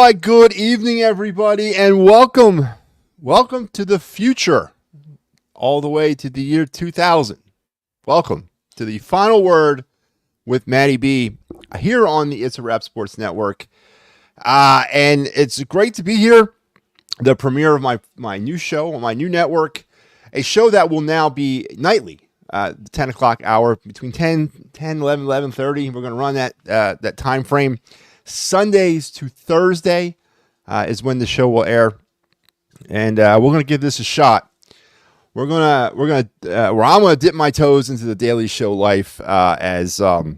right, good evening, everybody, and welcome to the future, all the way to the year 2000. Welcome to the final word with MattyB here on the It's a Rap Sports Network, and it's great to be here. The premiere of my new show on my new network, a show that will now be nightly, the 10 o'clock hour, between 11, 11:30. We're going to run that time frame. Sundays to Thursday is when the show will air, and we're going to give this a shot. I'm going to dip my toes into the Daily Show life as I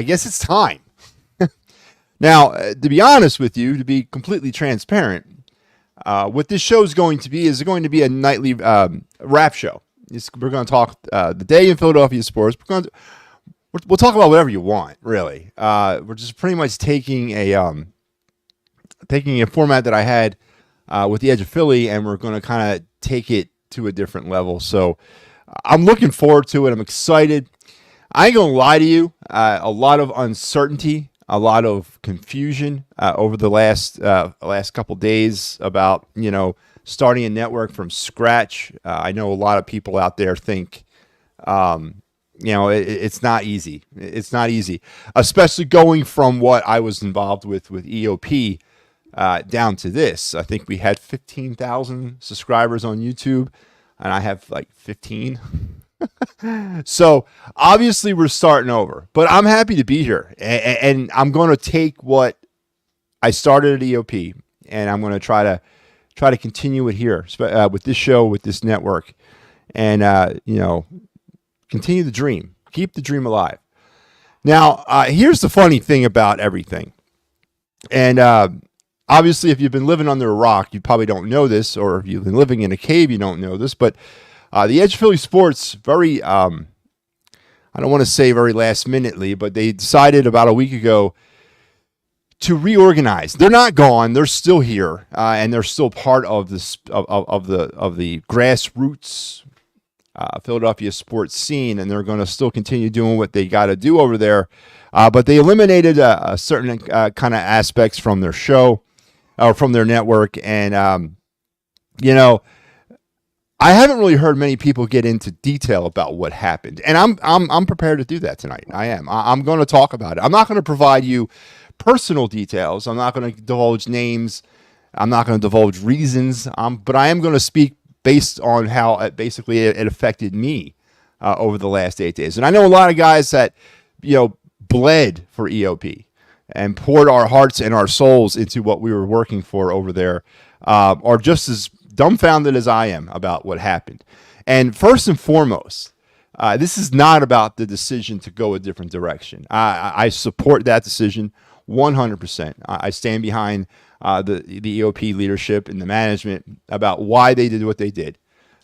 guess it's time. Now, to be honest with you, to be completely transparent, what this show is going to be a nightly rap show. We're going to talk the day in Philadelphia sports. We'll talk about whatever you want, really. We're just pretty much taking a format that I had with the Edge of Philly, and we're going to kind of take it to a different level. So I'm looking forward to it. I'm excited. I ain't going to lie to you. A lot of uncertainty, a lot of confusion over the last couple days about, starting a network from scratch. I know a lot of people out there think, it's not easy. It's not easy, especially going from what I was involved with EOP down to this. I think we had 15,000 subscribers on YouTube, and I have like 15. So obviously we're starting over, but I'm happy to be here, and I'm going to take what I started at EOP, and I'm going to try to continue it here with this show, with this network, and continue the dream, keep the dream alive. Now, here's the funny thing about everything, and obviously, if you've been living under a rock, you probably don't know this, or if you've been living in a cave, you don't know this, but the Edge Philly Sports, very, I don't want to say very last minutely, but they decided about a week ago to reorganize. They're not gone; they're still here, and they're still part of this of the grassroots Philadelphia sports scene, and they're going to still continue doing what they got to do over there. But they eliminated a certain kind of aspects from their show, or from their network, and I haven't really heard many people get into detail about what happened, and I'm prepared to do that tonight. I am. I'm going to talk about it. I'm not going to provide you personal details. I'm not going to divulge names. I'm not going to divulge reasons. But I am going to speak based on how it affected me over the last 8 days. And I know a lot of guys that bled for EOP and poured our hearts and our souls into what we were working for over there, are just as dumbfounded as I am about what happened. And first and foremost, this is not about the decision to go a different direction. I support that decision 100%. I stand behind the EOP leadership and the management about why they did what they did.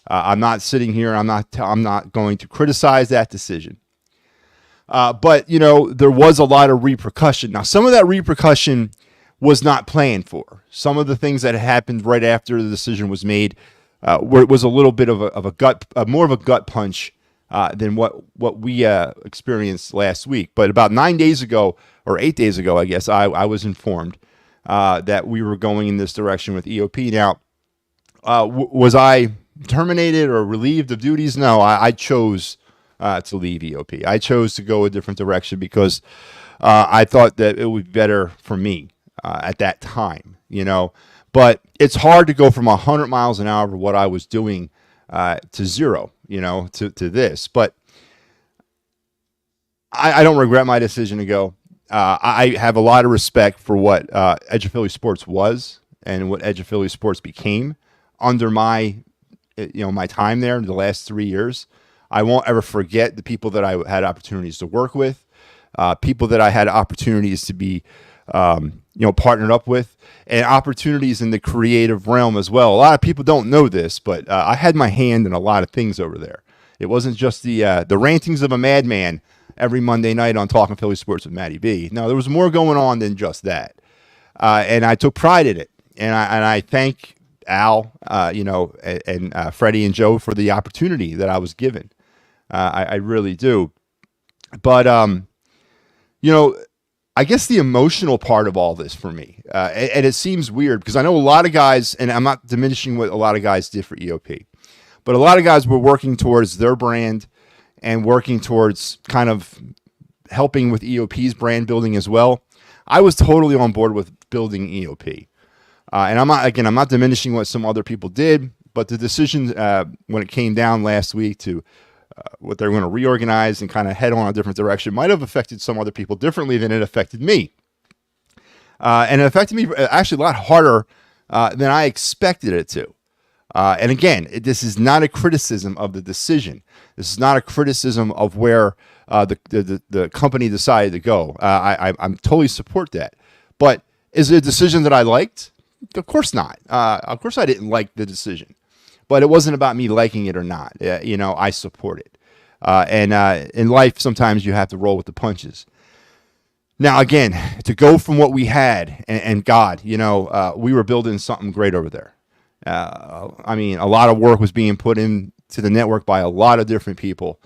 I'm not sitting here. I'm not going to criticize that decision. But there was a lot of repercussion. Now, some of that repercussion was not planned for. Some of the things that happened right after the decision was made was a little bit of more of a gut punch than what we experienced last week. But about 9 days ago, or 8 days ago, I guess, I was informed that we were going in this direction with EOP. Now, was I terminated or relieved of duties? No, I chose to leave EOP. I chose to go a different direction because I thought that it would be better for me at that time, But it's hard to go from 100 miles an hour of what I was doing to zero, to this. But I don't regret my decision to go. I have a lot of respect for what Edge of Philly Sports was and what Edge of Philly Sports became under my time there in the last 3 years. I won't ever forget the people that I had opportunities to work with, people that I had opportunities to be, partnered up with, and opportunities in the creative realm as well. A lot of people don't know this, but I had my hand in a lot of things over there. It wasn't just the rantings of a madman every Monday night on Talking Philly Sports with MattyB. No, there was more going on than just that, and I took pride in it. And I thank Al, and Freddie and Joe for the opportunity that I was given. I really do. But I guess the emotional part of all this for me, and it seems weird because I know a lot of guys, and I'm not diminishing what a lot of guys did for EOP, but a lot of guys were working towards their brand and working towards kind of helping with EOP's brand building as well. I was totally on board with building EOP. And I'm not diminishing what some other people did, but the decision when it came down last week to what they're going to reorganize and kind of head on a different direction might have affected some other people differently than it affected me. And it affected me actually a lot harder than I expected it to. And again, this is not a criticism of the decision. This is not a criticism of where the company decided to go. I'm totally support that. But is it a decision that I liked? Of course not. Of course I didn't like the decision. But it wasn't about me liking it or not. I support it. And in life, sometimes you have to roll with the punches. Now, again, to go from what we had, and God, we were building something great over there. A lot of work was being put into the network by a lot of different people,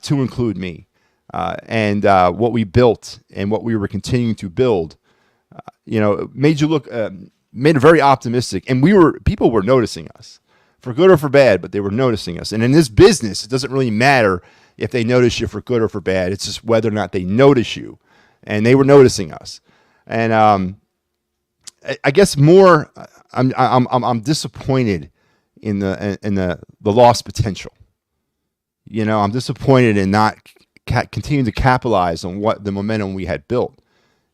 to include me. And what we built and what we were continuing to build, made it very optimistic. And people were noticing us, for good or for bad, but they were noticing us. And in this business, it doesn't really matter if they notice you for good or for bad. It's just whether or not they notice you. And they were noticing us. And I guess more, I'm disappointed in the lost potential. I'm disappointed in not continuing to capitalize on what the momentum we had built.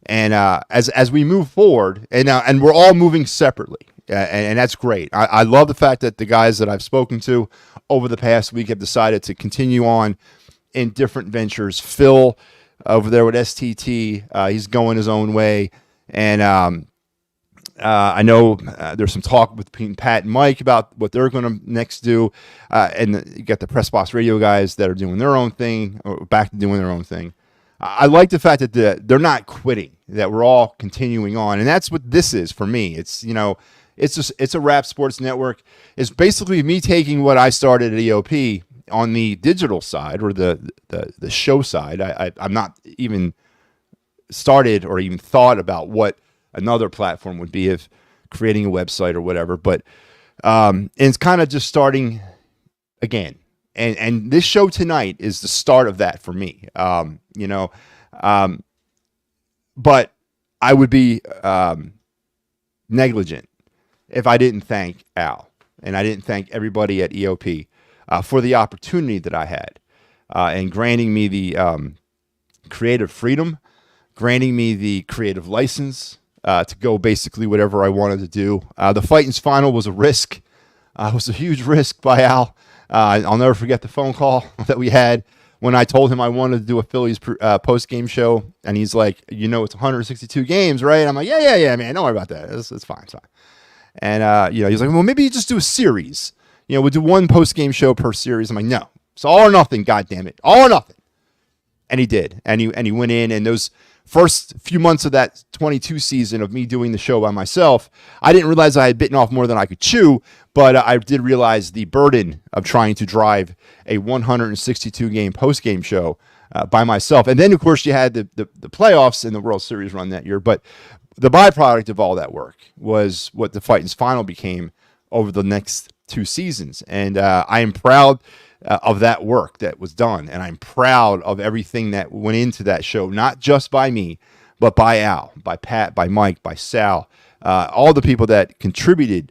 And as we move forward, and we're all moving separately, and that's great. I love the fact that the guys that I've spoken to over the past week have decided to continue on in different ventures. Phil over there with STT, he's going his own way, and I know there's some talk between Pat and Mike about what they're going to next do, and you got the Press Box Radio guys that are doing their own thing, or back to doing their own thing. I like the fact that they're not quitting, that we're all continuing on, and that's what this is for me. It's it's a rap sports network. It's basically me taking what I started at EOP on the digital side, or the show side. I'm not even started or even thought about what another platform would be, if creating a website or whatever, but and it's kind of just starting again. And this show tonight is the start of that for me. But I would be negligent if I didn't thank Al, and I didn't thank everybody at EOP for the opportunity that I had, and granting me the creative freedom, granting me the creative license to go basically whatever I wanted to do. The Fighting's Final was a risk. It was a huge risk by Al. I'll never forget the phone call that we had when I told him I wanted to do a Phillies post-game show, and he's like, it's 162 games, right? I'm like, yeah, man, don't worry about that. It's fine, it's fine. And, he's like, well, maybe you just do a series. We'll do one post-game show per series. I'm like, no, it's all or nothing, goddammit, all or nothing. And he did, and he went in, and those first few months of that 22 season of me doing the show by myself, I didn't realize I had bitten off more than I could chew, but I did realize the burden of trying to drive a 162-game post-game show by myself. And then, of course, you had the playoffs and the World Series run that year. But the byproduct of all that work was what the Fighting's Final became over the next 2 seasons. And I am proud of that work that was done. And I'm proud of everything that went into that show, not just by me, but by Al, by Pat, by Mike, by Sal, all the people that contributed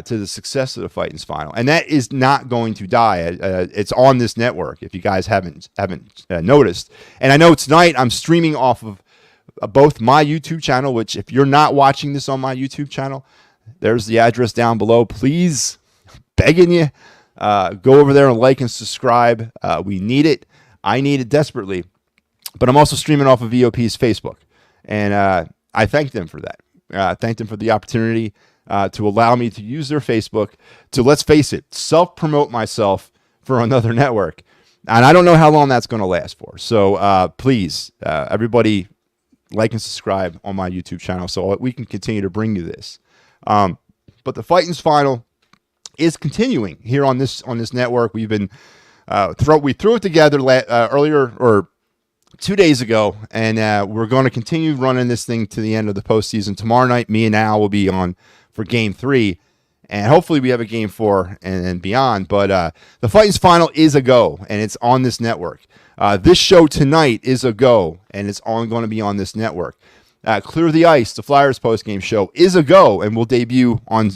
to the success of the Fighting's Final. And that is not going to die. It's on this network, if you guys haven't noticed. And I know tonight I'm streaming off of both my YouTube channel, which if you're not watching this on my YouTube channel, there's the address down below. Please, begging you, go over there and like and subscribe. We need it. I need it desperately. But I'm also streaming off of EOP's Facebook. And I thank them for that. I thank them for the opportunity to allow me to use their Facebook to, let's face it, self-promote myself for another network. And I don't know how long that's going to last for. So please, everybody, like and subscribe on my YouTube channel so we can continue to bring you this. But the Fighting's Final is continuing here on this network. We've been we threw it together earlier, or 2 days ago, and we're going to continue running this thing to the end of the postseason. Tomorrow night, me and Al will be on for Game 3, and hopefully we have a Game 4 and beyond. But the Fightins final is a go, and it's on this network. This show tonight is a go, and it's going to be on this network. Clear the Ice, the Flyers postgame show, is a go, and will debut on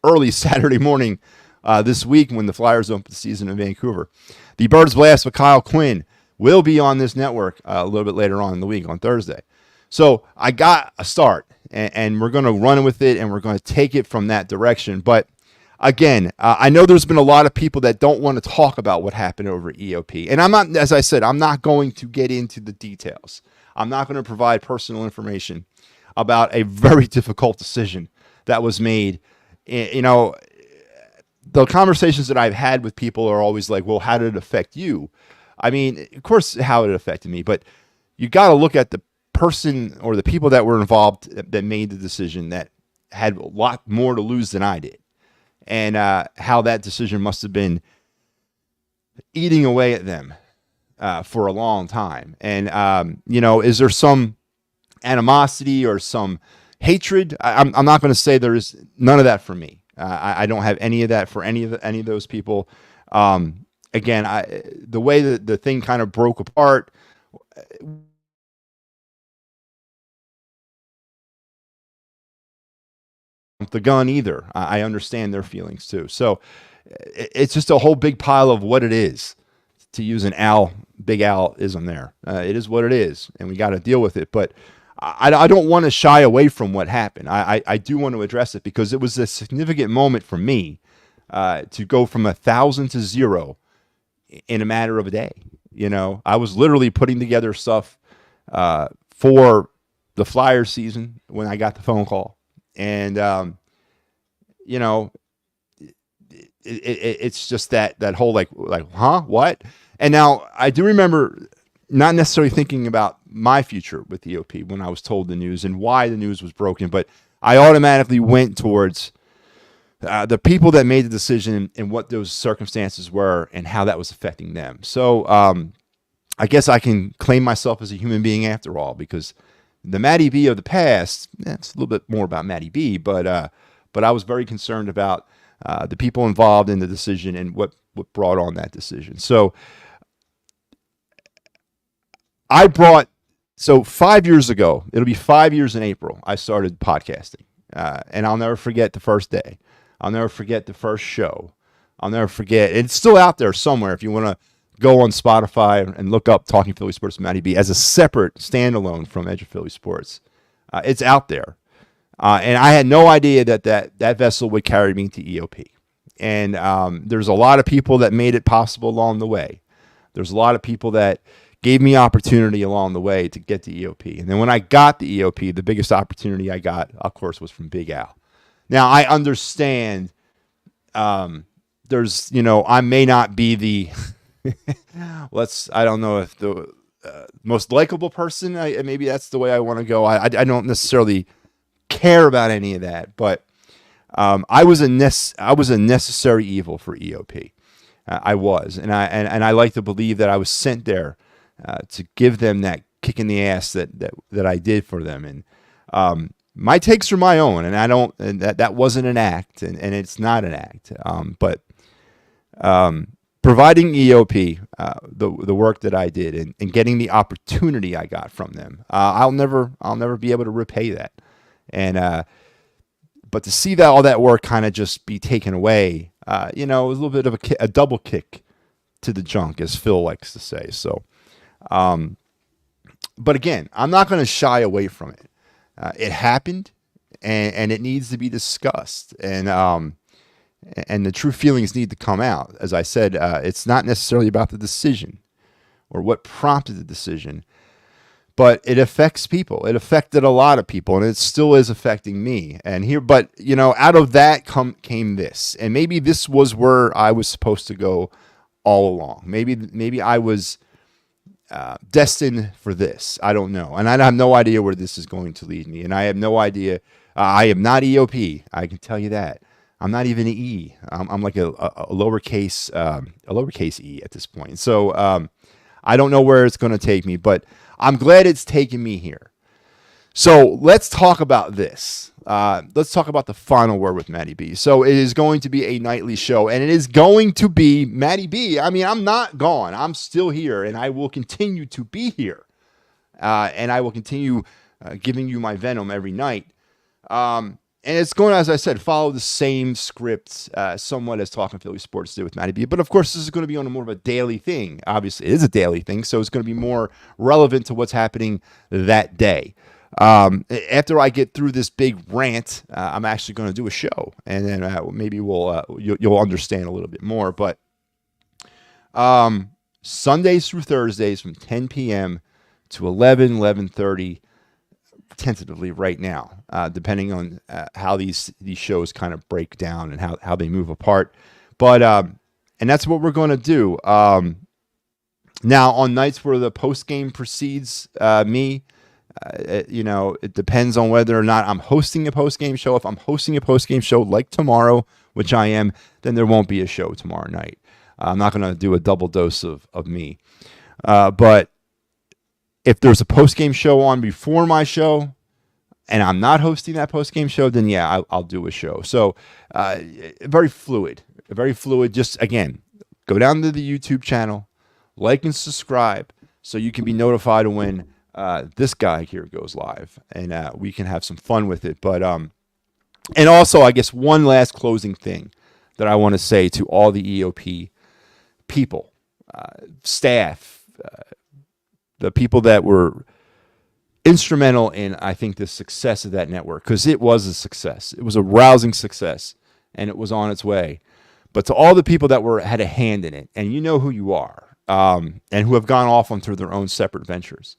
early Saturday morning this week when the Flyers open the season in Vancouver. The Birds Blast with Kyle Quinn will be on this network a little bit later on in the week on Thursday. So I got a start, and we're going to run with it, and we're going to take it from that direction. But again, I know there's been a lot of people that don't want to talk about what happened over at EOP. And I'm not, as I said, I'm not going to get into the details. I'm not going to provide personal information about a very difficult decision that was made. You know, the conversations that I've had with people are always like, well, how did it affect you? I mean, of course, how it affected me, but you got to look at the person or the people that were involved that made the decision that had a lot more to lose than I did, and how that decision must have been eating away at them for a long time. And, you know, is there some animosity or some hatred? I'm not going to say there is none of that for me. I don't have any of that for any of those people. Again, the way that the thing kind of broke apart, the gun either. I understand their feelings too. So it's just a whole big pile of what it is, to use an Big Al-ism there. It is what it is, and we got to deal with it. But I don't want to shy away from what happened. I do want to address it because it was a significant moment for me to go from 1,000 to 0 in a matter of a day. You know, I was literally putting together stuff for the Flyers season when I got the phone call. And, you know, it's just that whole like, huh, what? And now I do remember not necessarily thinking about my future with the EOP when I was told the news and why the news was broken, but I automatically went towards the people that made the decision and what those circumstances were and how that was affecting them. So I guess I can claim myself as a human being after all, because the MattyB of the past, that's a little bit more about MattyB, but I was very concerned about the people involved in the decision and what brought on that decision. So 5 years ago, it'll be 5 years in April, I started podcasting. And I'll never forget the first day. I'll never forget the first show. I'll never forget. It's still out there somewhere if you want to go on Spotify and look up Talking Philly Sports with MattyB as a separate standalone from Edge of Philly Sports. It's out there. And I had no idea that vessel would carry me to EOP. And there's a lot of people that made it possible along the way. There's a lot of people that gave me opportunity along the way to get to EOP. And then when I got the EOP, the biggest opportunity I got, of course, was from Big Al. Now, I understand there's, you know, I may not be the, I don't know if the most likable person, maybe that's the way I want to go. I don't necessarily care about any of that, but I was a necessary evil for EOP. I was, and I like to believe that I was sent there to give them that kick in the ass that I did for them. And my takes are my own, and that wasn't an act, and it's not an act. But providing EOP the work that I did and getting the opportunity I got from them, I'll never be able to repay that. And but to see that all that work kind of just be taken away, you know, it was a little bit of a double kick to the junk, as Phil likes to say. So, but again, I'm not going to shy away from it. It happened, and it needs to be discussed, and the true feelings need to come out. As I said, it's not necessarily about the decision or what prompted the decision, but it affects people. It affected a lot of people, and it still is affecting me. But you know, out of that came this, and maybe this was where I was supposed to go all along. Maybe I was destined for this. I don't know, and I have no idea where this is going to lead me, and I have no idea. I am not EOP. I can tell you that. I'm not even an E. I'm like a lowercase e at this point. So I don't know where it's going to take me, but I'm glad it's taken me here. So let's talk about this. Let's talk about the final word with MattyB. So it is going to be a nightly show, and it is going to be MattyB. I mean, I'm not gone. I'm still here, and I will continue to be here. And I will continue giving you my venom every night. And it's going to, as I said, follow the same script somewhat as Talking Philly Sports did with MattyB. But, of course, this is going to be on a more of a daily thing. Obviously, it is a daily thing, so it's going to be more relevant to what's happening that day. After I get through this big rant, I'm actually going to do a show. And then maybe you'll understand a little bit more. But Sundays through Thursdays from 10 p.m. to 11:30, tentatively right now, depending on how these shows kind of break down and how they move apart. But and that's what we're going to do. Now, on nights where the post game precedes me, it depends on whether or not I'm hosting a post game show. If I'm hosting a post game show like tomorrow, which I am, then there won't be a show tomorrow night. I'm not going to do a double dose of me. But if there's a post-game show on before my show and I'm not hosting that post-game show, then yeah, I'll do a show. So very fluid. Just, again, go down to the YouTube channel, like and subscribe so you can be notified when this guy here goes live, and we can have some fun with it. But and also, I guess one last closing thing that I want to say to all the EOP people, staff, the people that were instrumental in, I think, the success of that network, because it was a success. It was a rousing success, and it was on its way. But to all the people that had a hand in it, and you know who you are, and who have gone off onto their own separate ventures,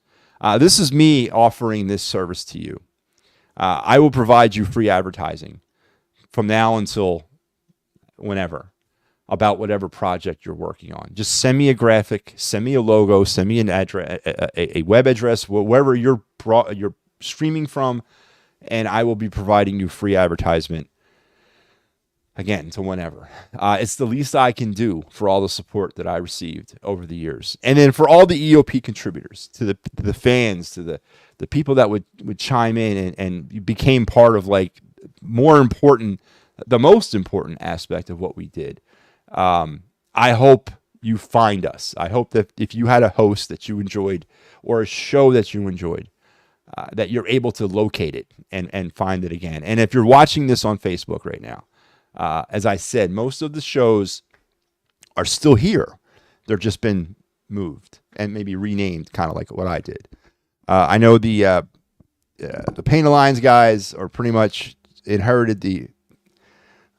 this is me offering this service to you. I will provide you free advertising from now until whenever, about whatever project you're working on. Just send me a graphic, send me a logo, send me an address, a web address, wherever you're streaming from, and I will be providing you free advertisement, again, to whenever. It's the least I can do for all the support that I received over the years. And then for all the EOP contributors, to the fans, to the people that would chime in and became part of, like, the most important aspect of what we did. I hope you find us. I hope that if you had a host that you enjoyed or a show that you enjoyed, that you're able to locate it and find it again. And if you're watching this on Facebook right now, as I said, most of the shows are still here. They've just been moved and maybe renamed, kind of like what I did. I know the Paint Alliance guys are pretty much inherited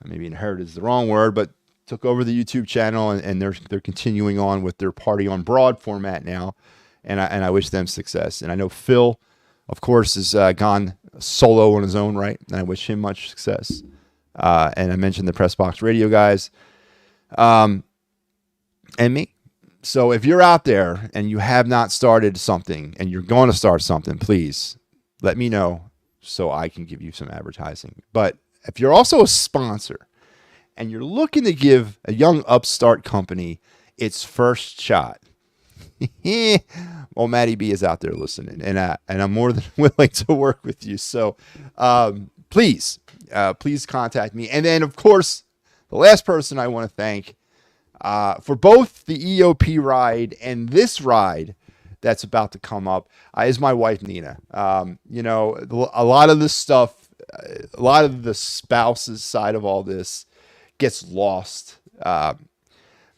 maybe inherited is the wrong word, but took over the YouTube channel, and they're continuing on with their Party on Broad format now, and I wish them success. And I know Phil, of course, has gone solo on his own right, and I wish him much success. And I mentioned the Press Box Radio guys, and me. So if you're out there and you have not started something and you're going to start something, please let me know so I can give you some advertising. But if you're also a sponsor and you're looking to give a young upstart company its first shot, well, MattyB is out there listening, and I'm more than willing to work with you. So please contact me. And then, of course, the last person I want to thank for both the EOP ride and this ride that's about to come up is my wife, Nina. A lot of this stuff, a lot of the spouse's side of all this gets lost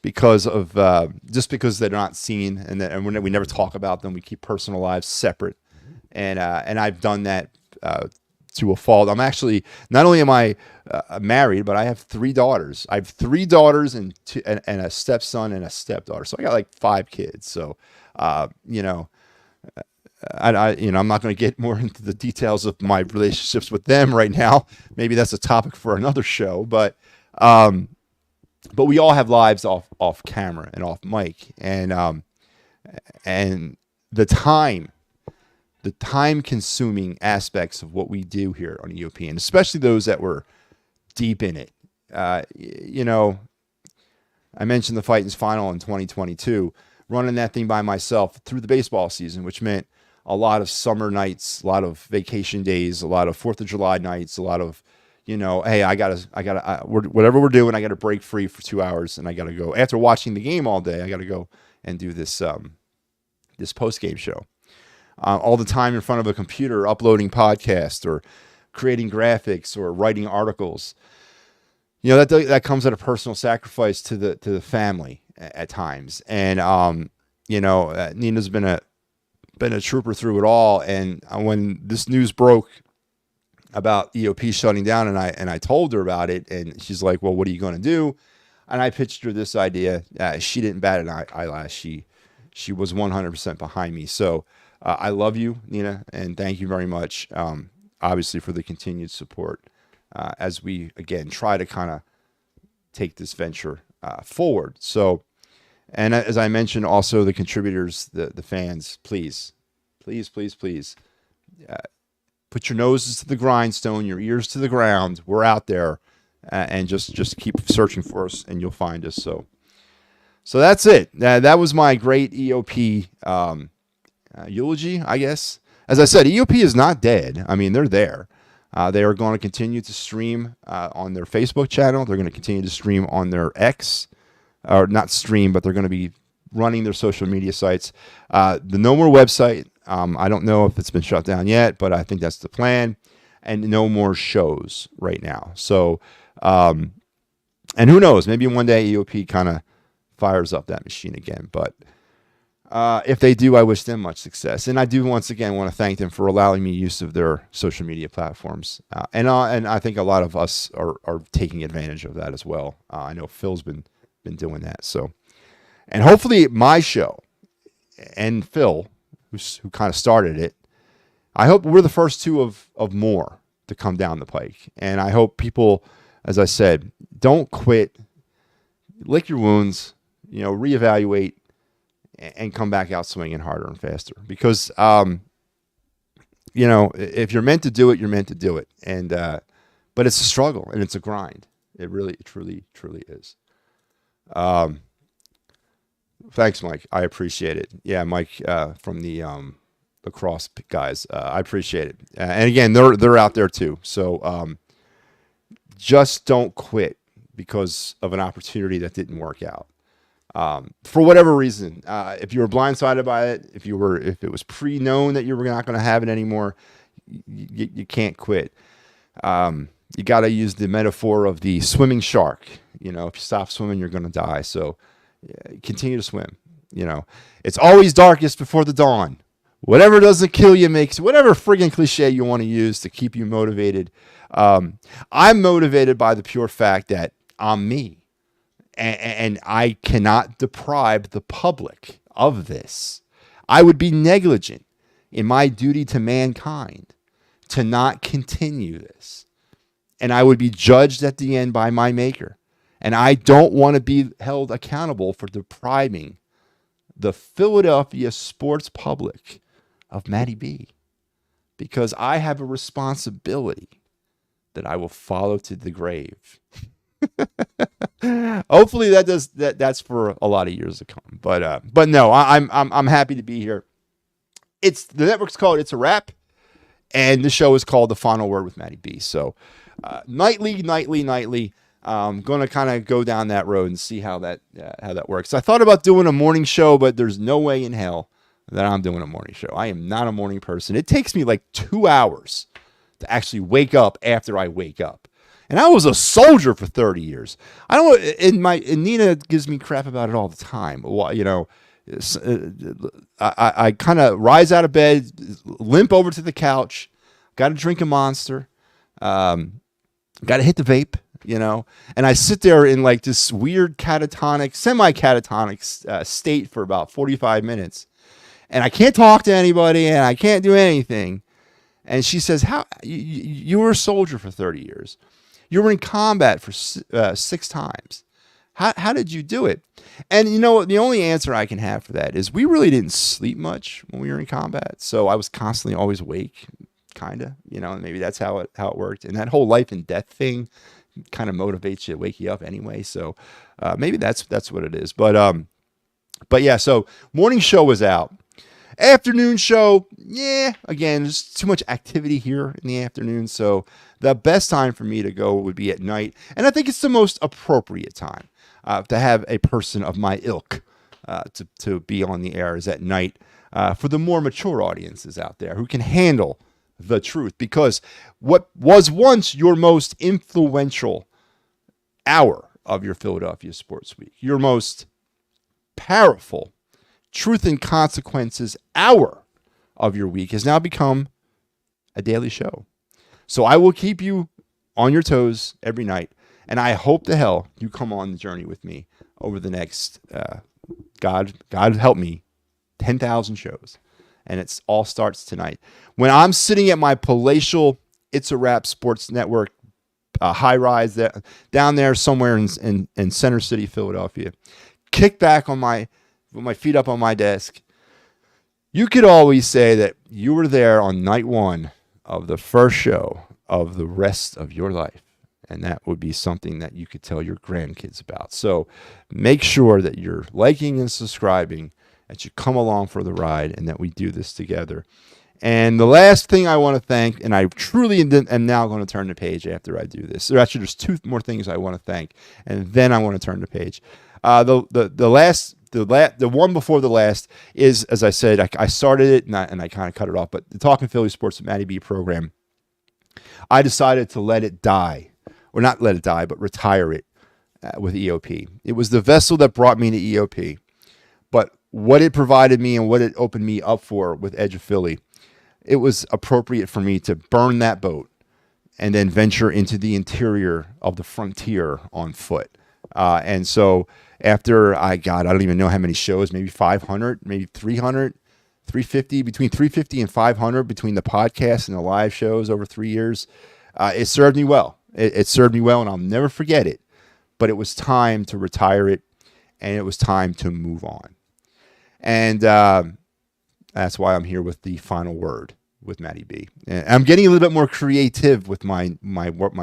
because they're not seen, and we never talk about them. We keep personal lives separate, and I've done that to a fault. I'm actually, not only am I married, but I have 3 daughters. I have 3 daughters and a stepson and a stepdaughter. So I got like 5 kids. So I'm not going to get more into the details of my relationships with them right now. Maybe that's a topic for another show, but we all have lives off camera and off mic, and the time consuming aspects of what we do here on EOP, and especially those that were deep in it. I mentioned the Fightins final in 2022. running that thing by myself through the baseball season, which meant a lot of summer nights, a lot of vacation days, a lot of 4th of July nights, a lot of, hey, whatever we're doing, I got to break free for 2 hours, and I got to go after watching the game all day. I got to go and do this this post game show. All the time in front of a computer, uploading podcasts or creating graphics or writing articles. That comes at a personal sacrifice to the family at times. And Nina's been a trooper through it all. And when this news broke about EOP shutting down, and I told her about it, and she's like, "Well, what are you going to do?" And I pitched her this idea. She didn't bat an eyelash. She was 100% behind me. So I love you, Nina, and thank you very much. Obviously for the continued support as we again try to kind of take this venture forward. So, and as I mentioned, also the contributors, the fans, please, put your noses to the grindstone, your ears to the ground. We're out there, and just keep searching for us, and you'll find us. So that's it. That was my great EOP eulogy, I guess. As I said, EOP is not dead. I mean, they're there. They are going to continue to stream on their Facebook channel. They're going to continue to stream on their X, or not stream, but they're going to be running their social media sites. The No More website, I don't know if it's been shut down yet, but I think that's the plan. And no more shows right now. So, and who knows? Maybe one day EOP kind of fires up that machine again. But if they do, I wish them much success. And I do once again want to thank them for allowing me use of their social media platforms. And I think a lot of us are taking advantage of that as well. I know Phil's been doing that. So, and hopefully my show and Phil, who kind of started it, I hope we're the first two of more to come down the pike. And I hope people, as I said, don't quit, lick your wounds, reevaluate, and come back out swinging harder and faster. Because, if you're meant to do it, you're meant to do it. And, but it's a struggle and it's a grind. It really, truly, truly is. Thanks, Mike. I appreciate it. Yeah, Mike, from the lacrosse guys, I appreciate it. And again, they're out there too. So, just don't quit because of an opportunity that didn't work out. For whatever reason, if you were blindsided by it, if it was pre-known that you were not going to have it anymore, you can't quit. You got to use the metaphor of the swimming shark. If you stop swimming, you're going to die. So continue to swim. It's always darkest before the dawn. Whatever doesn't kill you makes, whatever friggin' cliche you want to use to keep you motivated. I'm motivated by the pure fact that I'm me. And I cannot deprive the public of this. I would be negligent in my duty to mankind to not continue this. And I would be judged at the end by my maker. And I don't want to be held accountable for depriving the Philadelphia sports public of MattyB, because I have a responsibility that I will follow to the grave. Hopefully that's for a lot of years to come. But no, I'm happy to be here. The network's called It's a Wrap, and the show is called The Final Word with MattyB. So nightly, I'm going to kind of go down that road and see how that works. I thought about doing a morning show, but there's no way in hell that I'm doing a morning show. I am not a morning person. It takes me like 2 hours to actually wake up after I wake up. And I was a soldier for 30 years. I don't. And Nina gives me crap about it all the time. I kind of rise out of bed, limp over to the couch, got to drink a Monster, got to hit the vape, and I sit there in like this weird catatonic, semi-catatonic state for about 45 minutes, and I can't talk to anybody, and I can't do anything. And she says, "How you were a soldier for 30 years? You were in combat for 6 times. How did you do it?" And the only answer I can have for that is we really didn't sleep much when we were in combat. So I was constantly always awake, kind of, and maybe that's how it worked. And that whole life and death thing kind of motivates you, wake you up anyway. So maybe that's what it is. But But yeah, so morning show was out. Afternoon show, yeah, again, there's too much activity here in the afternoon. So the best time for me to go would be at night. And I think it's the most appropriate time to have a person of my ilk to be on the air is at night for the more mature audiences out there who can handle the truth. Because what was once your most influential hour of your Philadelphia Sports Week, your most powerful truth and consequences hour of your week, has now become a daily show. So I will keep you on your toes every night, and I hope to hell you come on the journey with me over the next, God help me, 10,000 shows. And it all starts tonight. When I'm sitting at my palatial It's a Wrap Sports Network high rise down there somewhere in Center City, Philadelphia, kick back on with my feet up on my desk, you could always say that you were there on night one of the first show of the rest of your life. And that would be something that you could tell your grandkids about. So make sure that you're liking and subscribing, that you come along for the ride, and that we do this together. And the last thing I want to thank, and I truly am now going to turn the page after I do this. Actually, there's two more things I want to thank, and then I want to turn the page. The one before the last is, as I said, I started it and I kind of cut it off. But the Talking Philly Sports with MattyB program, I decided to let it die, or not let it die, but retire it with EOP. It was the vessel that brought me to EOP, but what it provided me and what it opened me up for with Edge of Philly, it was appropriate for me to burn that boat and then venture into the interior of the frontier on foot. And so after I don't even know how many shows, maybe 500, maybe 300, 350, between 350 and 500 between the podcast and the live shows over 3 years. It served me well. It served me well, and I'll never forget it. But it was time to retire it, and it was time to move on. And that's why I'm here with the final word with MattyB. And I'm getting a little bit more creative with my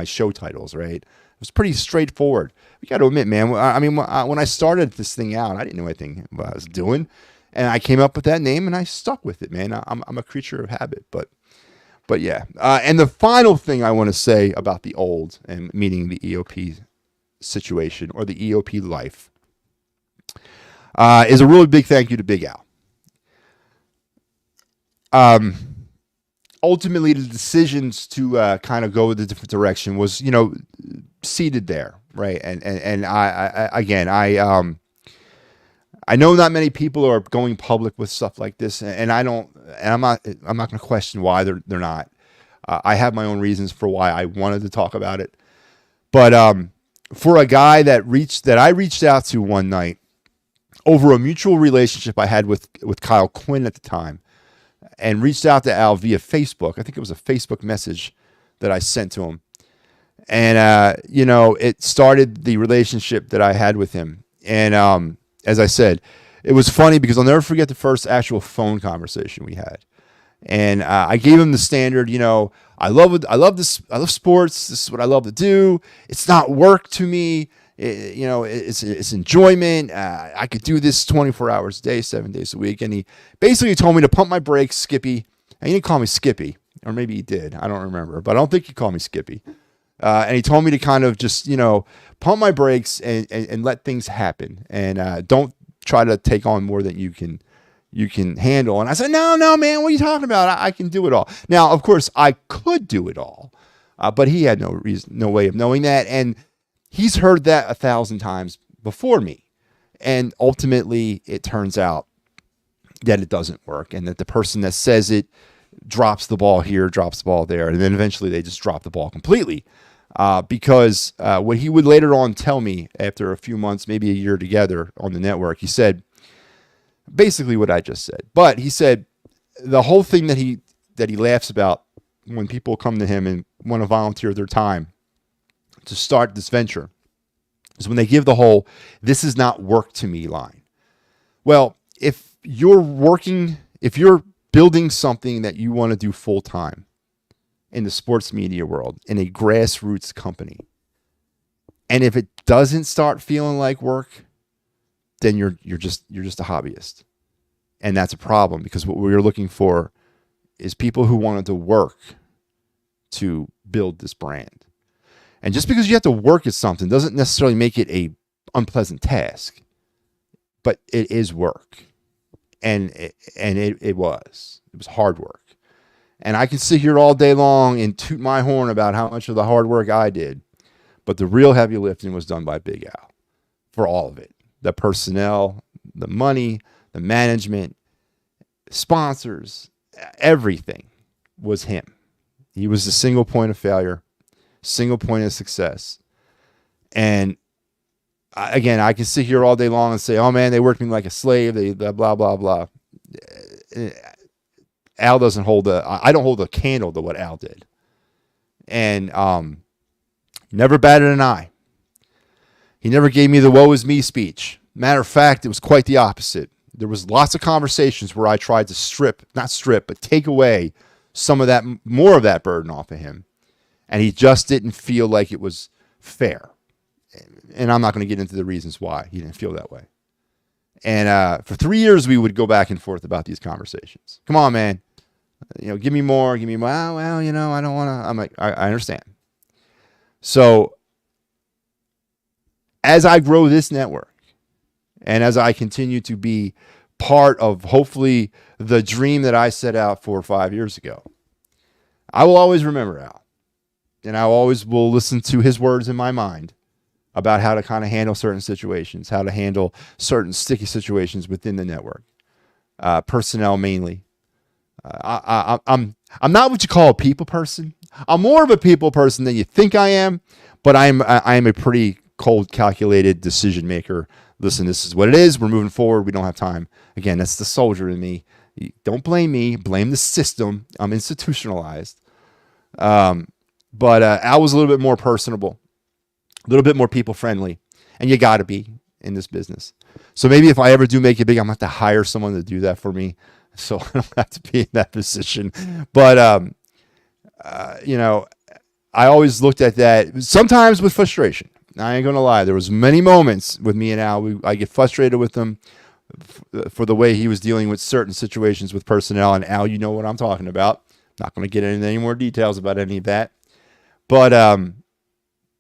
show titles, right? It was pretty straightforward. You got to admit, man. I mean, when I started this thing out, I didn't know anything what I was doing, and I came up with that name, and I stuck with it, man. I'm a creature of habit, but yeah. And the final thing I want to say about the old, and meaning the EOP situation or the EOP life, is a really big thank you to Big Al. Ultimately, the decisions to kind of go a different direction was, seated there, right? And I know not many people are going public with stuff like this, and I'm not going to question why they're not. I have my own reasons for why I wanted to talk about it, but for a guy that I reached out to one night over a mutual relationship I had with Kyle Quinn at the time, and reached out to Al via Facebook. I think it was a Facebook message that I sent to him. And, it started the relationship that I had with him. And as I said, it was funny because I'll never forget the first actual phone conversation we had. And I gave him the standard, I love sports. This is what I love to do. It's not work to me. It's enjoyment. I could do this 24 hours a day, 7 days a week. And he basically told me to pump my brakes, Skippy. And he didn't call me Skippy, or maybe he did. I don't remember, but I don't think he called me Skippy. And he told me to kind of just, pump my brakes and let things happen. And don't try to take on more than you can handle. And I said, no, man, what are you talking about? I can do it all. Now, of course, I could do it all, but he had no way of knowing that. And he's heard that 1,000 times before me. And ultimately, it turns out that it doesn't work, and that the person that says it drops the ball here, drops the ball there, and then eventually they just drop the ball completely. Because what he would later on tell me after a few months, maybe a year together on the network, he said basically what I just said. But he said the whole thing that he laughs about when people come to him and want to volunteer their time to start this venture is when they give the whole "this is not work to me" line. Well, if you're building something that you want to do full time in the sports media world, in a grassroots company, and if it doesn't start feeling like work, then you're just a hobbyist. And that's a problem, because what we're looking for is people who wanted to work to build this brand. And just because you have to work at something doesn't necessarily make it a unpleasant task, but it is work. And it was hard work. And I can sit here all day long and toot my horn about how much of the hard work I did, but the real heavy lifting was done by Big Al for all of it. The personnel, the money, the management, sponsors, everything was him. He was the single point of failure, single point of success. And again, I can sit here all day long and say, oh man, they worked me like a slave. They blah, blah, blah. Al doesn't hold I don't hold a candle to what Al did. And never batted an eye. He never gave me the woe is me speech. Matter of fact, it was quite the opposite. There was lots of conversations where I tried to but take away some of that, more of that burden off of him. And he just didn't feel like it was fair. And I'm not going to get into the reasons why he didn't feel that way. And for 3 years, we would go back and forth about these conversations. Come on, man. Give me more. Give me more. Oh, well, I don't want to. I'm like, I understand. So as I grow this network, and as I continue to be part of, hopefully, the dream that I set out 4 or 5 years ago, I will always remember Al. And I always will listen to his words in my mind about how to kind of handle certain situations, how to handle certain sticky situations within the network, personnel mainly. I'm not what you call a people person. I'm more of a people person than you think I am, but I am a pretty cold, calculated decision maker. Listen, this is what it is. We're moving forward. We don't have time. Again, that's the soldier in me. Don't blame me. Blame the system. I'm institutionalized. But Al was a little bit more personable, a little bit more people friendly, and you got to be in this business. So maybe if I ever do make it big, I'm going to have to hire someone to do that for me, so I don't have to be in that position. But I always looked at that sometimes with frustration. I ain't gonna lie. There was many moments with me and Al. I get frustrated with him for the way he was dealing with certain situations with personnel. And Al, you know what I'm talking about. Not going to get into any more details about any of that. But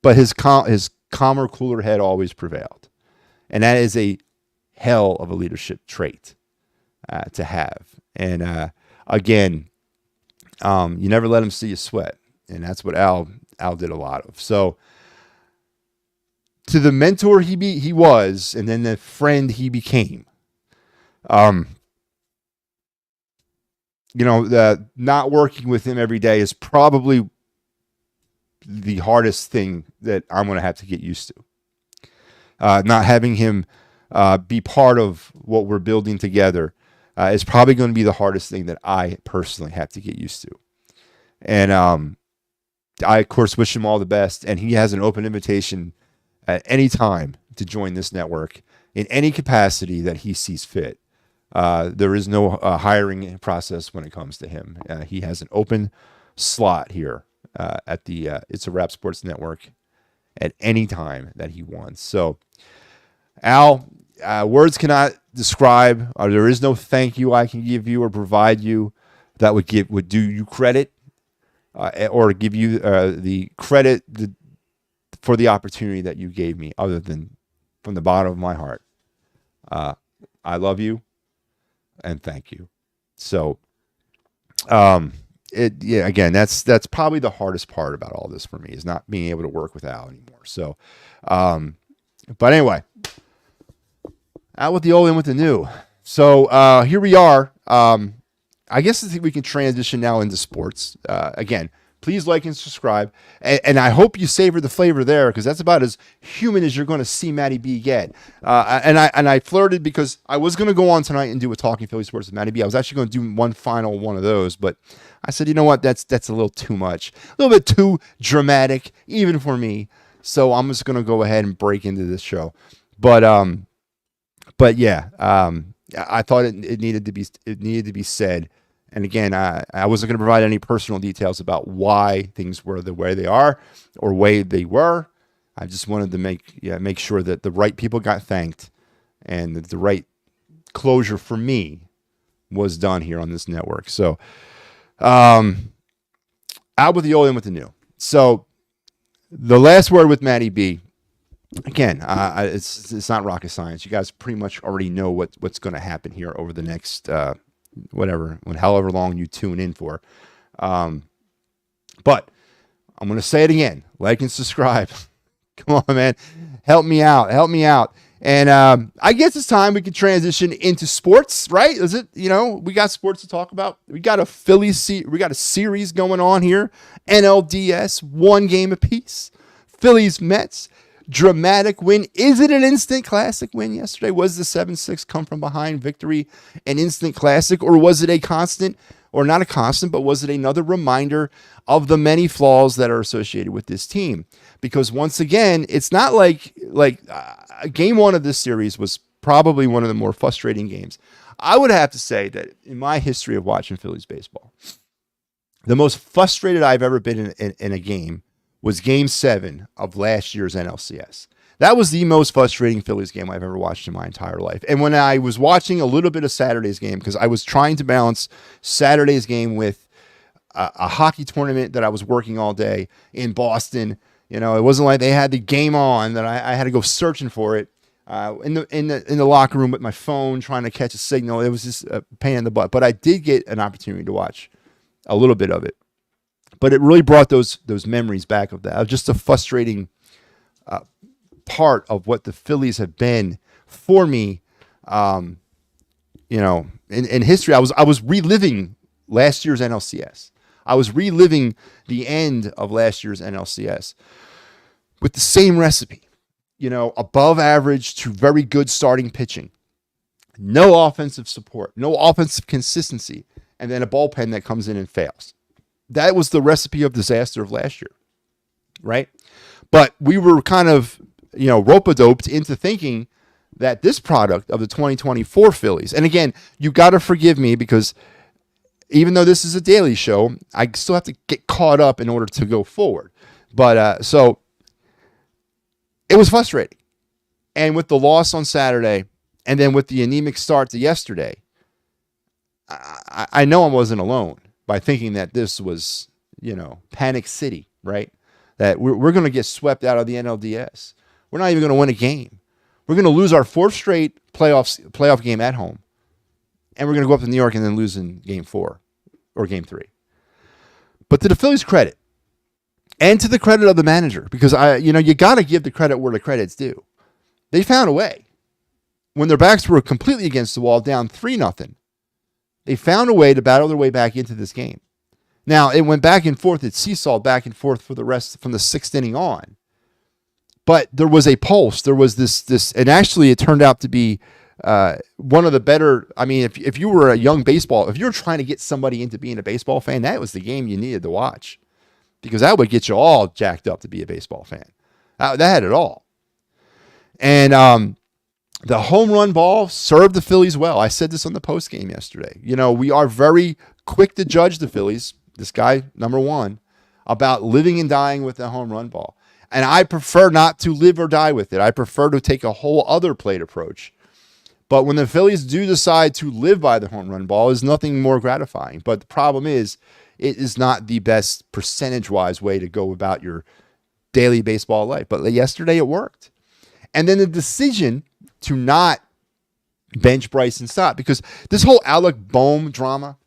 his calmer, cooler head always prevailed, and that is a hell of a leadership trait to have. And again, you never let him see you sweat, and that's what Al did a lot of. So, to the mentor he was, and then the friend he became, not working with him every day is probably the hardest thing that I'm going to have to get used to. Not having him be part of what we're building together is probably going to be the hardest thing that I personally have to get used to. And I, of course, wish him all the best. And he has an open invitation at any time to join this network in any capacity that he sees fit. There is no hiring process when it comes to him. He has an open slot here at the It's a Rap Sports Network at any time that he wants. So, Al, words cannot describe, or there is no thank you I can give you or provide you that would do you credit or give you the credit for the opportunity that you gave me, other than from the bottom of my heart. I love you and thank you. So, again, that's probably the hardest part about all this for me, is not being able to work with Al anymore. So, but anyway, out with the old, in with the new. So here we are. I guess I think we can transition now into sports. Again, please like and subscribe. And I hope you savor the flavor there, because that's about as human as you're going to see MattyB get. And I flirted, because I was going to go on tonight and do a Talking Philly Sports with MattyB. I was actually going to do one final one of those, but I said, you know what? That's a little too much. A little bit too dramatic, even for me. So I'm just going to go ahead and break into this show. But yeah, I thought it needed to be said. And again, I wasn't going to provide any personal details about why things were the way they are or way they were. I just wanted to make sure that the right people got thanked, and the right closure for me was done here on this network. So, out with the old, in with the new. So, the last word with MattyB. Again, it's not rocket science. You guys pretty much already know what's going to happen here over the next however long you tune in for. But I'm going to say it again. Like and subscribe. Come on, man. Help me out. And I guess it's time we can transition into sports, right? Is it? We got sports to talk about. We got a series going on here. NLDS, 1 game apiece. Phillies, Mets, dramatic win. Is it an instant classic win yesterday? Was the 7-6 come from behind victory an instant classic, or was it a constant? Or not a constant, but was it another reminder of the many flaws that are associated with this team? Because once again, it's not like game 1 of this series was probably one of the more frustrating games. I would have to say that in my history of watching Phillies baseball, the most frustrated I've ever been in a game was Game 7 of last year's NLCS. That was the most frustrating Phillies game I've ever watched in my entire life. And when I was watching a little bit of Saturday's game, because I was trying to balance Saturday's game with a hockey tournament that I was working all day in Boston. It wasn't like they had the game on that I had to go searching for it in the locker room with my phone trying to catch a signal. It was just a pain in the butt. But I did get an opportunity to watch a little bit of it. But it really brought those memories back of that. It was just a frustrating part of what the Phillies have been for me. In history, I was reliving last year's NLCS. I was reliving the end of last year's NLCS with the same recipe, above average to very good starting pitching, no offensive support, no offensive consistency, and then a bullpen that comes in and fails. That was the recipe of disaster of last year, right? But we were kind of, rope-a-doped into thinking that this product of the 2024 Phillies, and again, you got to forgive me because even though this is a daily show, I still have to get caught up in order to go forward. But so it was frustrating. And with the loss on Saturday, and then with the anemic start to yesterday, I know I wasn't alone by thinking that this was, Panic City, right? That we're going to get swept out of the NLDS. We're not even going to win a game. We're going to lose our 4th straight playoff game at home. And we're going to go up to New York and then lose in Game 4 or Game 3. But to the Phillies' credit, and to the credit of the manager, because you got to give the credit where the credit's due. They found a way. When their backs were completely against the wall, down 3-0, they found a way to battle their way back into this game. Now, it went back and forth. It seesawed back and forth for the rest from the 6th inning on. But there was a pulse. There was this, and actually it turned out to be one of the better. I mean, if you were a young baseball, if you were trying to get somebody into being a baseball fan, that was the game you needed to watch, because that would get you all jacked up to be a baseball fan. That had it all. And the home run ball served the Phillies well. I said this on the post game yesterday. We are very quick to judge the Phillies, this guy, number 1, about living and dying with the home run ball. And I prefer not to live or die with it. I prefer to take a whole other plate approach. But when the Phillies do decide to live by the home run ball, is nothing more gratifying. But the problem is, it is not the best percentage-wise way to go about your daily baseball life. But yesterday it worked. And then the decision to not bench Bryson Stott, because this whole Alec Bohm drama,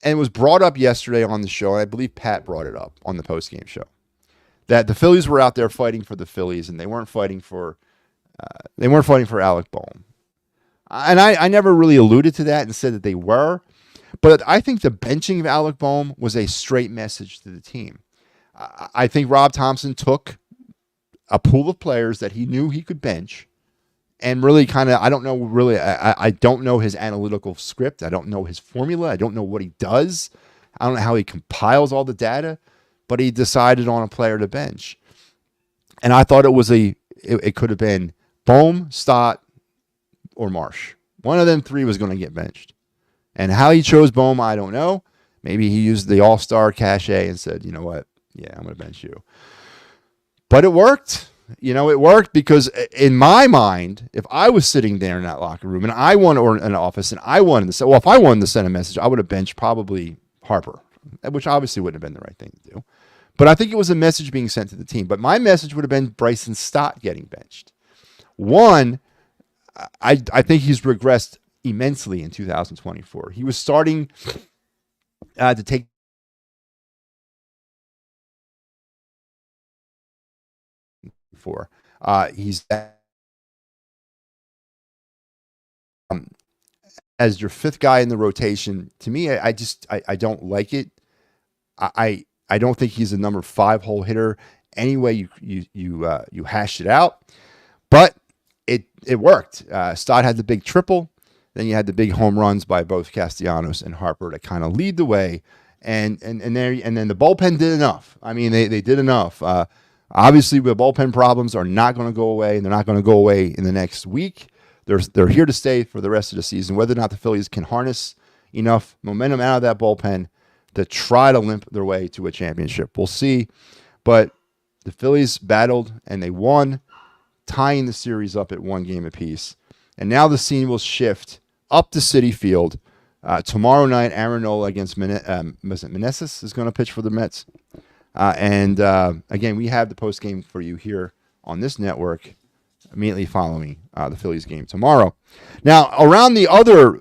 and it was brought up yesterday on the show, and I believe Pat brought it up on the postgame show, that the Phillies were out there fighting for the Phillies, and they weren't fighting for Alec Bohm. And I never really alluded to that and said that they were, but I think the benching of Alec Bohm was a straight message to the team. I think Rob Thompson took a pool of players that he knew he could bench, and really kind of, I don't know his analytical script. I don't know his formula. I don't know what he does. I don't know how he compiles all the data, but he decided on a player to bench. And I thought it could have been Bohm, Stott, or Marsh. One of them 3 was going to get benched. And how he chose Bohm, I don't know. Maybe he used the all-star cachet and said, you know what? Yeah, I'm going to bench you. But it worked. It worked because in my mind, if I was sitting there in that locker room and I wanted, or in an office, and I wanted to say, well, if I wanted to send a message, I would have benched probably Harper, which obviously wouldn't have been the right thing to do. But I think it was a message being sent to the team. But my message would have been Bryson Stott getting benched. One, I think he's regressed immensely in 2024. He was starting to take for. He's as your fifth guy in the rotation. To me, I don't like it. I don't think he's a number 5 hole hitter. Anyway, you hashed it out, but it worked. Stott had the big triple. Then you had the big home runs by both Castellanos and Harper to kind of lead the way, and then the bullpen did enough. I mean, they did enough. Obviously, the bullpen problems are not going to go away, and they're not going to go away in the next week. They're here to stay for the rest of the season. Whether or not the Phillies can harness enough momentum out of that bullpen to try to limp their way to a championship, we'll see. But the Phillies battled and they won, tying the series up at 1 game apiece. And now the scene will shift up to Citi Field. Tomorrow night, Aaron Nola against Meneses is going to pitch for the Mets. And again, we have the post game for you here on this network immediately following the Phillies game tomorrow. Now, around the other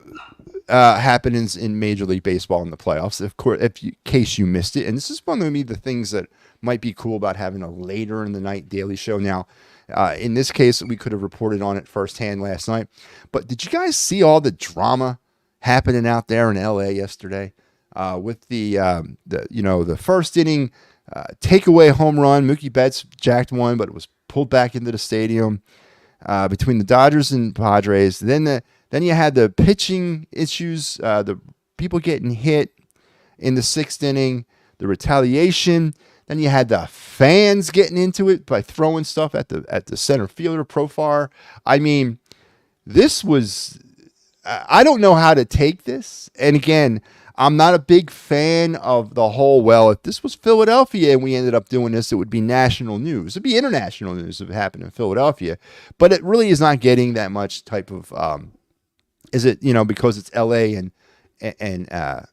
happenings in Major League Baseball in the playoffs, of course, in case you missed it, and this is one of the things that might be cool about having a later in the night daily show. Now, in this case, we could have reported on it firsthand last night. But did you guys see all the drama happening out there in LA yesterday with the first inning takeaway home run? Mookie Betts jacked one, but it was pulled back into the stadium between the Dodgers and Padres. Then you had the pitching issues, the people getting hit in the 6th inning, the retaliation. Then you had the fans getting into it by throwing stuff at the center fielder Profar. I mean, this was, I don't know how to take this. And again, I'm not a big fan of the whole, well, if this was Philadelphia and we ended up doing this, it would be national news. It'd be international news if it happened in Philadelphia. But it really is not getting that much type of, is it, because it's LA and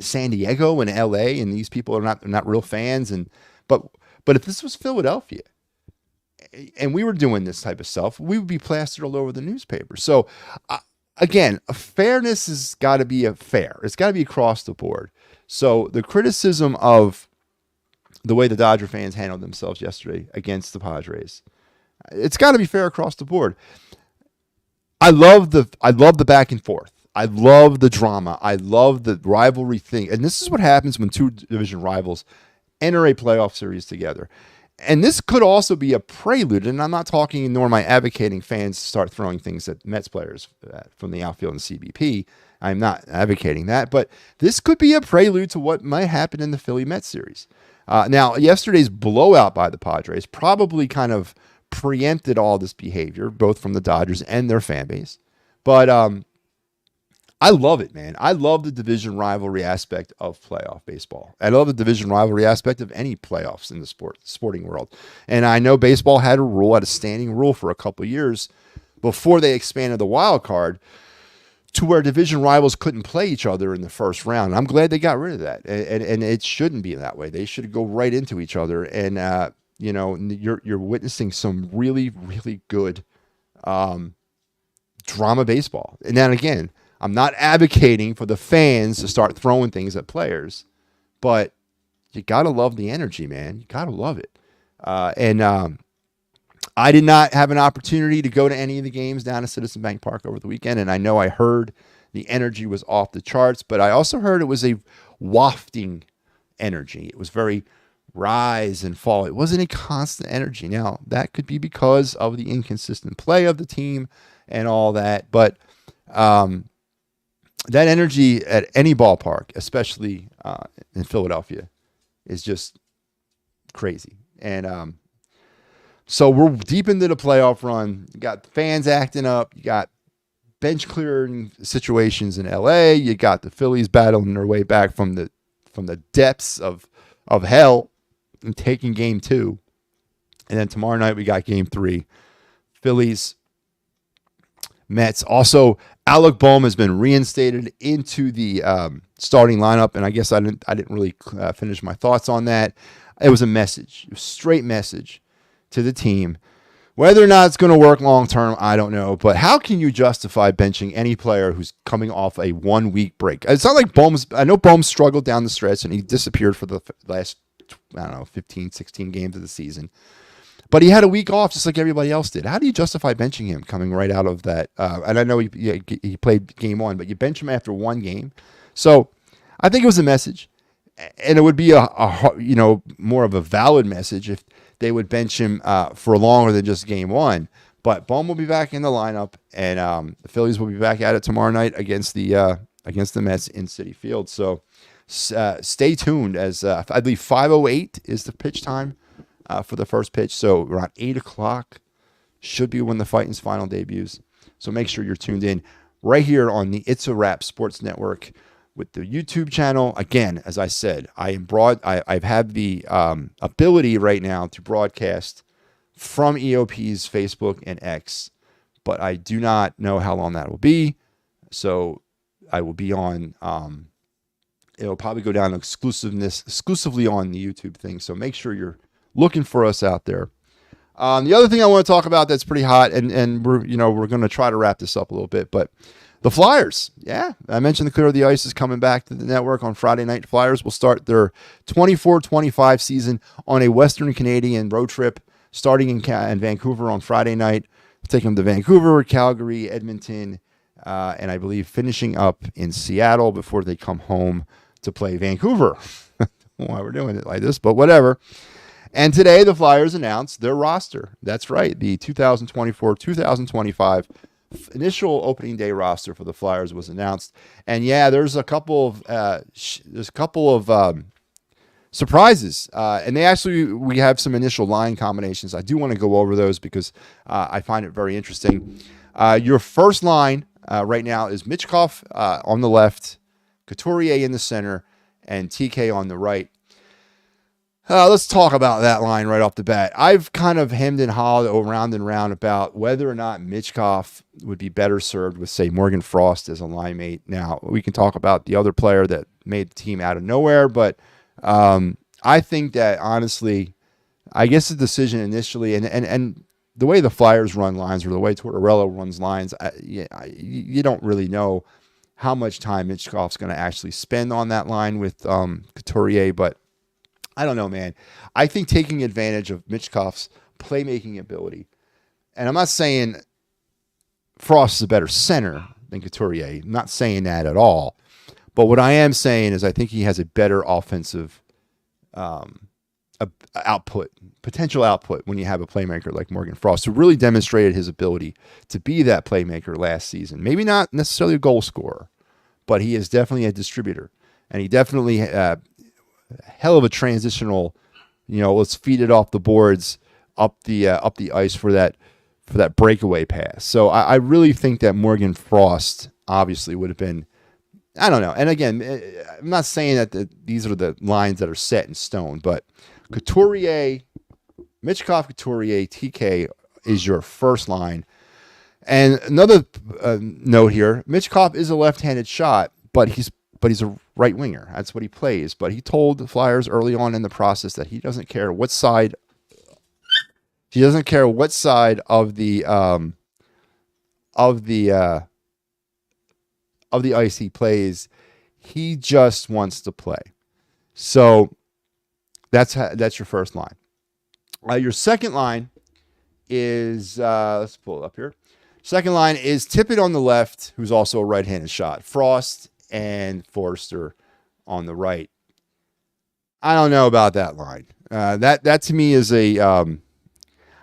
San Diego and LA and these people are not real fans. But if this was Philadelphia and we were doing this type of stuff, we would be plastered all over the newspaper. So, again, fairness has got to be fair. It's got to be across the board. So the criticism of the way the Dodger fans handled themselves yesterday against the Padres, it's got to be fair across the board. I love the back and forth. I love the drama. I love the rivalry thing. And this is what happens when 2 division rivals enter a playoff series together. And this could also be a prelude, and I'm not talking, nor am I advocating fans start throwing things at Mets players from the outfield and CBP. I'm not advocating that, but this could be a prelude to what might happen in the Philly-Mets series. Now, yesterday's blowout by the Padres probably kind of preempted all this behavior, both from the Dodgers and their fan base. But I love it, man. I love the division rivalry aspect of playoff baseball. I love the division rivalry aspect of any playoffs in the sporting world. And I know baseball had a standing rule for a couple of years before they expanded the wild card to where division rivals couldn't play each other in the first round. I'm glad they got rid of that. And it shouldn't be that way. They should go right into each other. And, you're witnessing some really, really good drama baseball. And then again, I'm not advocating for the fans to start throwing things at players, but you got to love the energy, man. You got to love it. I did not have an opportunity to go to any of the games down at Citizen Bank Park over the weekend, and I know I heard the energy was off the charts, but I also heard it was a wafting energy. It was very rise and fall. It wasn't a constant energy. Now, that could be because of the inconsistent play of the team and all that, but that energy at any ballpark, especially in Philadelphia, is just crazy. And so we're deep into the playoff run. You got fans acting up. You got bench clearing situations in LA. You got the Phillies battling their way back from the depths of hell and taking game 2 And then tomorrow night we got game 3, Phillies, Mets. Also, Alec Bohm has been reinstated into the starting lineup, and I guess I didn't really finish my thoughts on that. It was a message, a straight message to the team. Whether or not it's going to work long term, I don't know. But how can you justify benching any player who's coming off a 1-week break? It's not like I know Bohm struggled down the stretch and he disappeared for the last, 15, 16 games of the season. But he had a week off just like everybody else did. How do you justify benching him coming right out of that? And I know he played game 1, but you bench him after 1 game. So I think it was a message. And it would be a more of a valid message if they would bench him for longer than just game 1. But Bohm will be back in the lineup, and the Phillies will be back at it tomorrow night against the Mets in Citi Field. So stay tuned, as I believe 5:08 is the pitch time for the first pitch. So around 8 o'clock should be when the Fighting's final debuts. So make sure you're tuned in right here on the It's a Wrap Sports Network with the YouTube channel. Again, as I said, I've had the ability right now to broadcast from EOP's Facebook and X, but I do not know how long that will be. So I will be on, it'll probably go down exclusively on the YouTube thing. So make sure you're looking for us out there. The other thing I want to talk about that's pretty hot, and we're going to try to wrap this up a little bit, but the Flyers, I mentioned the Clear of the Ice is coming back to the network on Friday night. Flyers will start their 24-25 season on a Western Canadian road trip, starting in Vancouver on Friday night, taking them to Vancouver, Calgary, Edmonton, and I believe finishing up in Seattle before they come home to play Vancouver. Why we're doing it like this, but whatever. And today the Flyers announced their roster. That's right, the 2024-2025 initial opening day roster for the Flyers was announced, and there's a couple of surprises, and we have some initial line combinations. I do want to go over those because I find it very interesting. Your first line right now is Michkov on the left, Couturier in the center, and TK on the right. Let's talk about that line right off the bat. I've kind of hemmed and hawed around and round about whether or not Michkov would be better served with, say, Morgan Frost as a line mate. Now, we can talk about the other player that made the team out of nowhere, but I think that, honestly, I guess the decision initially, and the way the Flyers run lines or the way Tortorella runs lines, you don't really know how much time Michkov's going to actually spend on that line with Couturier, but I don't know, man. I think taking advantage of Michkov's playmaking ability, and I'm not saying Frost is a better center than Couturier. I'm not saying that at all. But what I am saying is I think he has a better offensive potential output when you have a playmaker like Morgan Frost, who really demonstrated his ability to be that playmaker last season. Maybe not necessarily a goal scorer, but he is definitely a distributor. And he definitely hell of a transitional, let's feed it off the boards up the ice for that breakaway pass. So I really think that Morgan Frost obviously would have been, I don't know. And again, I'm not saying that these are the lines that are set in stone, but Couturier, Michkov, Couturier, TK is your first line. And another note here, Michkov is a left-handed shot, but he's a right winger. That's what he plays. But he told the Flyers early on in the process that he doesn't care what side. He doesn't care what side of the ice he plays. He just wants to play. So that's your first line. Your second line is let's pull it up here. Second line is Tippett on the left, who's also a right-handed shot. Frost and Forster on the right. I don't know about that line. That to me is a.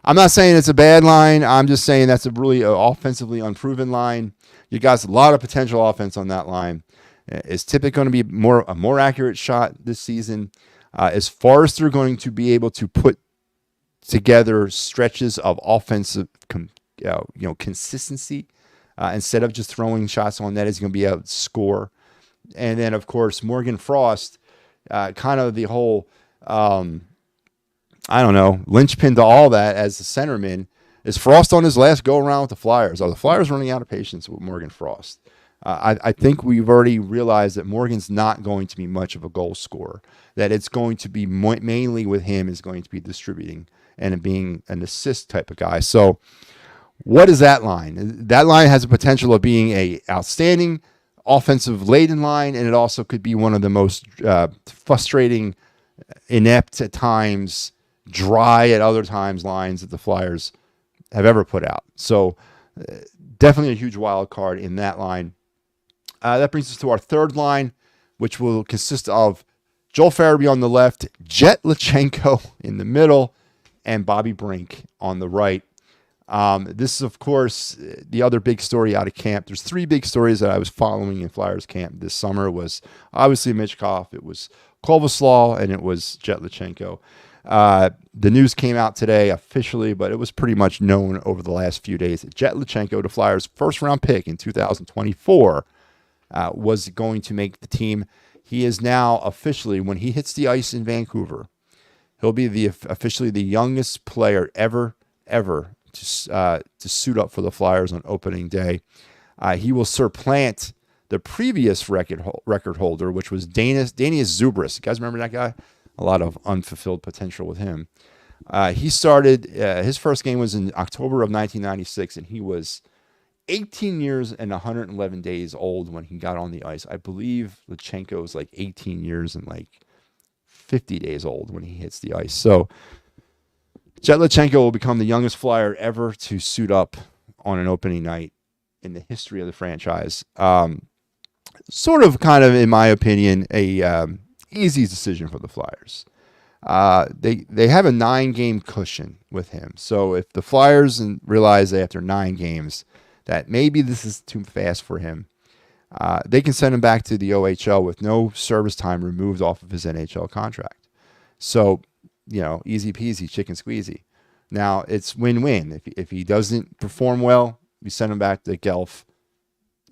I'm not saying it's a bad line. I'm just saying that's a really offensively unproven line. You got a lot of potential offense on that line. Is Tippett going to be a more accurate shot this season? Is Forster going to be able to put together stretches of offensive consistency instead of just throwing shots on net? Is he going to be able to score? And then, of course, Morgan Frost, kind of the whole I don't know, linchpin to all that as the centerman is Frost on his last go around with the Flyers. Are the Flyers running out of patience with Morgan Frost? I think we've already realized that Morgan's not going to be much of a goal scorer, that it's going to be mainly with him is going to be distributing and being an assist type of guy. So what is that line? That line has the potential of being a outstanding offensive laden line, and it also could be one of the most frustrating, inept at times, dry at other times lines that the Flyers have ever put out. So definitely a huge wild card in that line. That brings us to our third line, which will consist of Joel Farabee on the left, Jet Lachenko in the middle, and Bobby Brink on the right. This is, of course, the other big story out of camp. There's three big stories that I was following in Flyers camp this summer. It was obviously Michkov, it was Kovaslav, and it was Jet Lachenko. The news came out today officially, but it was pretty much known over the last few days that Jet Lachenko, the Flyers' first-round pick in 2024, was going to make the team. He is now officially, when he hits the ice in Vancouver, he'll be officially the youngest player ever to suit up for the Flyers on opening day. He will supplant the previous record holder, which was Danius Zubris. You guys remember that guy? A lot of unfulfilled potential with him. He started, his first game was in October of 1996, and he was 18 years and 111 days old when he got on the ice. I believe Lachenko was like 18 years and like 50 days old when he hits the ice. So Jet Lachenko will become the youngest Flyer ever to suit up on an opening night in the history of the franchise. Sort of, kind of, in my opinion, a easy decision for the Flyers. They have a 9-game cushion with him. So if the Flyers realize that after 9 games that maybe this is too fast for him, they can send him back to the OHL with no service time removed off of his NHL contract. So, easy peasy, chicken squeezy. Now, it's win-win. If he doesn't perform well, we send him back to Guelph,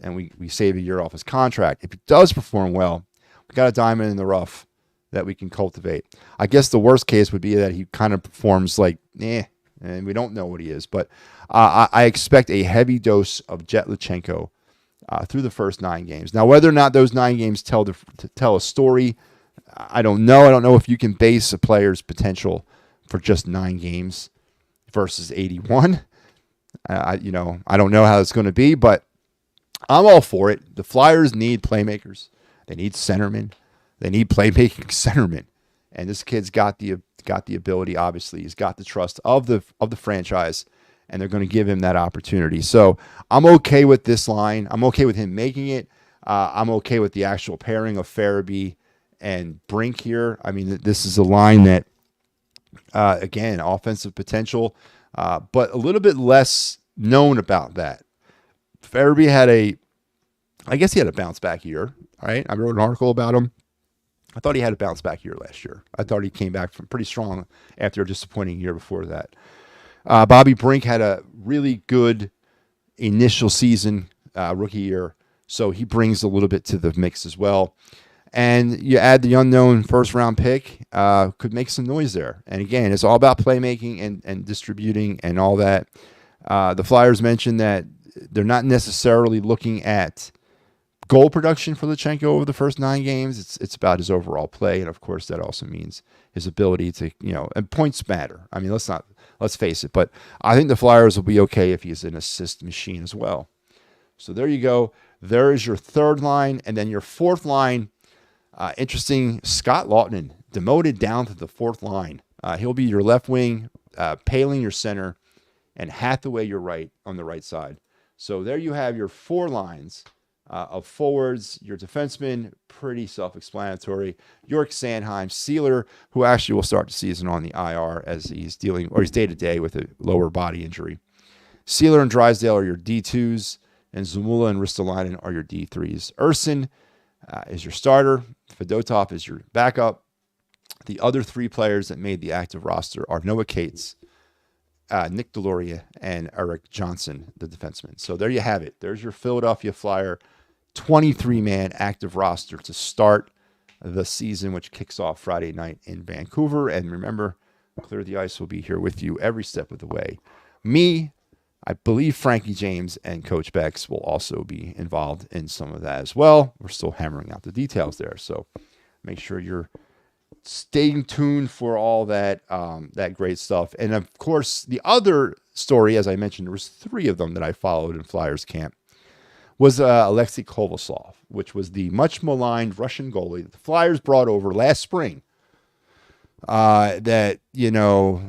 and we save a year off his contract. If he does perform well, we got a diamond in the rough that we can cultivate. I guess the worst case would be that he kind of performs like, and we don't know what he is. But I expect a heavy dose of Jet Lachenko through the first 9 games. Now, whether or not those 9 games tell a story, I don't know. I don't know if you can base a player's potential for just 9 games versus 81. I don't know how it's going to be, but I'm all for it. The Flyers need playmakers. They need centermen. They need playmaking centermen. And this kid's got the ability. Obviously, he's got the trust of the franchise, and they're going to give him that opportunity. So I'm okay with this line. I'm okay with him making it. I'm okay with the actual pairing of Farabee and Brink here. I mean, this is a line that, again, offensive potential, but a little bit less known about that. Farabee had a bounce back year, right? I wrote an article about him. I thought he had a bounce back year last year. I thought he came back from pretty strong after a disappointing year before that. Bobby Brink had a really good initial season, rookie year, so he brings a little bit to the mix as well. And you add the unknown first-round pick, could make some noise there. And again, it's all about playmaking and distributing and all that. The Flyers mentioned that they're not necessarily looking at goal production for Lachenko over the first 9 games. It's about his overall play, and of course that also means his ability to, and points matter. I mean, let's face it, but I think the Flyers will be okay if he's an assist machine as well. So there you go. There is your third line, and then your fourth line. Interesting, Scott Laughton demoted down to the fourth line. He'll be your left wing, Paling your center, and Hathaway your right on the right side. So there you have your 4 lines of forwards. Your defensemen, pretty self-explanatory. York Sandheim, Sealer, who actually will start the season on the IR as he's day-to-day with a lower body injury. Sealer and Drysdale are your D2s, and Zamula and Ristolainen are your D3s. Urson is your starter. Fedotov is your backup. The other 3 players that made the active roster are Noah Cates, Nick Deloria, and Eric Johnson, the defenseman. So there you have it. There's your Philadelphia Flyer 23-man active roster to start the season, which kicks off Friday night in Vancouver. And remember, Clear the Ice will be here with you every step of the way. Me, I believe Frankie James and Coach Bex will also be involved in some of that as well. We're still hammering out the details there, so make sure you're staying tuned for all that that great stuff. And of course, the other story, as I mentioned, there was 3 of them that I followed in Flyers camp, was Alexei Kovalev, which was the much maligned Russian goalie that the Flyers brought over last spring. That, you know,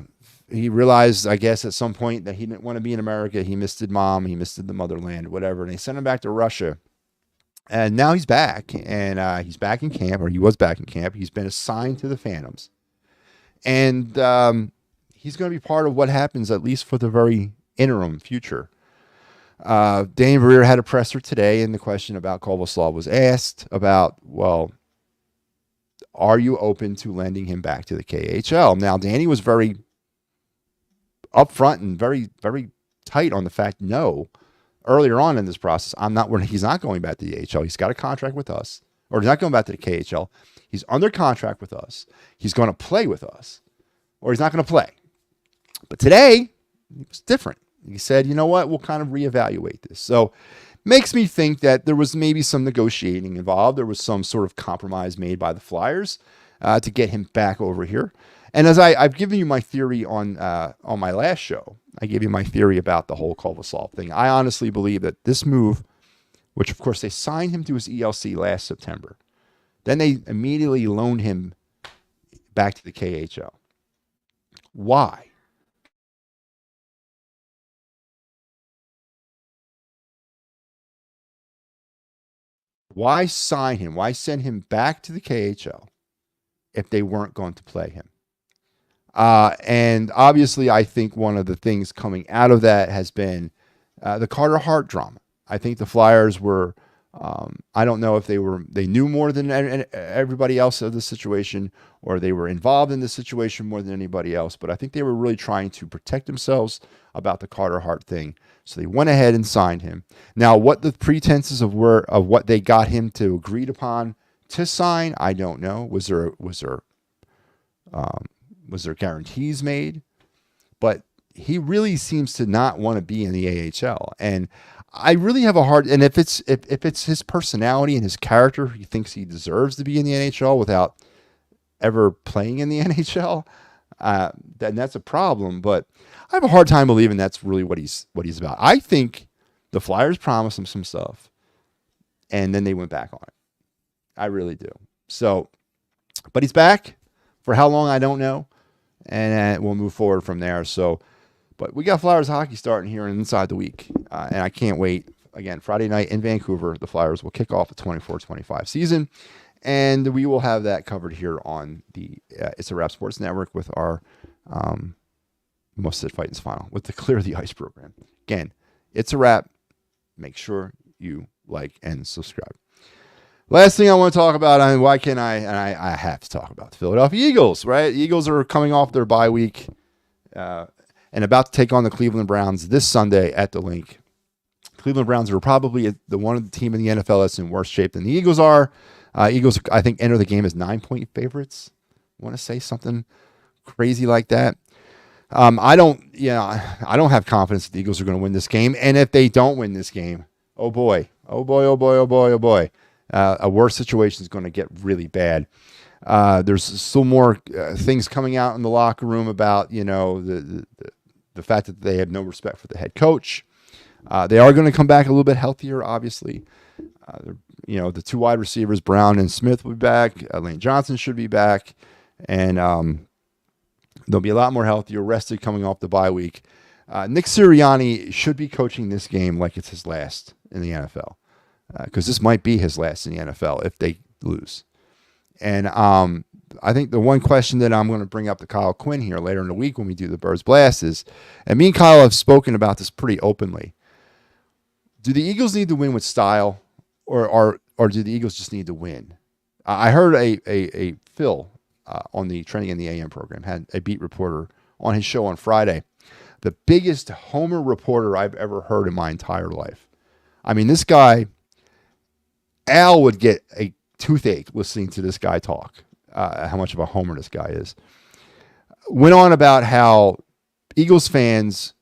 he realized, I guess, at some point that he didn't want to be in America. He missed his mom. He missed the motherland, whatever. And they sent him back to Russia. And now he's back. And he's back in camp, or he was back in camp. He's been assigned to the Phantoms. And he's going to be part of what happens, at least for the very interim future. Danny Briere had a presser today, and the question about Kovalev was asked about, well, are you open to lending him back to the KHL? Now, Danny was very upfront and very, very tight on the fact, no, earlier on in this process, he's not going back to the AHL. He's got a contract with us, or he's not going back to the KHL. He's under contract with us. He's going to play with us, or he's not going to play. But today, it was different. He said, you know what, we'll kind of reevaluate this. So makes me think that there was maybe some negotiating involved. There was some sort of compromise made by the Flyers to get him back over here. And as I've given you my theory on my last show, I gave you my theory about the whole Kovalev thing. I honestly believe that this move, which of course they signed him to his ELC last September, then they immediately loaned him back to the KHL. Why? Why sign him? Why send him back to the KHL if they weren't going to play him? And obviously, I think one of the things coming out of that has been the Carter Hart drama. I think the Flyers were, I don't know if they knew more than everybody else of the situation, or they were involved in the situation more than anybody else, but I think they were really trying to protect themselves about the Carter Hart thing. So they went ahead and signed him. Now, what the pretenses of what they got him to agreed upon to sign, I don't know. Was there guarantees made? But he really seems to not want to be in the AHL, and I really have a hard. And if it's his personality and his character, he thinks he deserves to be in the NHL without ever playing in the NHL, then that's a problem. But I have a hard time believing that's really what he's about. I think the Flyers promised him some stuff, and then they went back on it. I really do. So, but he's back. For how long, I don't know. And we'll move forward from there. So, but we got Flyers hockey starting here inside the week. And I can't wait. Again, Friday night in Vancouver, the Flyers will kick off the 24-25 season. And we will have that covered here on the It's a Wrap Sports Network with our Most Said Fighting's Final, with the Clear the Ice program. Again, It's a Wrap. Make sure you like and subscribe. Last thing I want to talk about, why can't I have to talk about the Philadelphia Eagles, right? The Eagles are coming off their bye week and about to take on the Cleveland Browns this Sunday at the Link. Cleveland Browns are probably the one of the team in the NFL that's in worse shape than the Eagles are. Eagles, I think, enter the game as 9-point favorites. I want to say something crazy like that. I don't have confidence that the Eagles are going to win this game. And if they don't win this game, oh boy. A worse situation is going to get really bad. There's still more things coming out in the locker room about, the fact that they have no respect for the head coach. They are going to come back a little bit healthier, obviously. The 2 wide receivers, Brown and Smith, will be back. Lane Johnson should be back. And they'll be a lot more healthier, rested coming off the bye week. Nick Sirianni should be coaching this game like it's his last in the NFL. Because this might be his last in the NFL if they lose. And I think the one question that I'm going to bring up to Kyle Quinn here later in the week when we do the Birds Blast is, and me and Kyle have spoken about this pretty openly, do the Eagles need to win with style, or do the Eagles just need to win? I heard a Phil on the Trending in the AM program, had a beat reporter on his show on Friday, the biggest homer reporter I've ever heard in my entire life. I mean, this guy... Al would get a toothache listening to this guy talk, how much of a homer this guy is. went on about how Eagles fans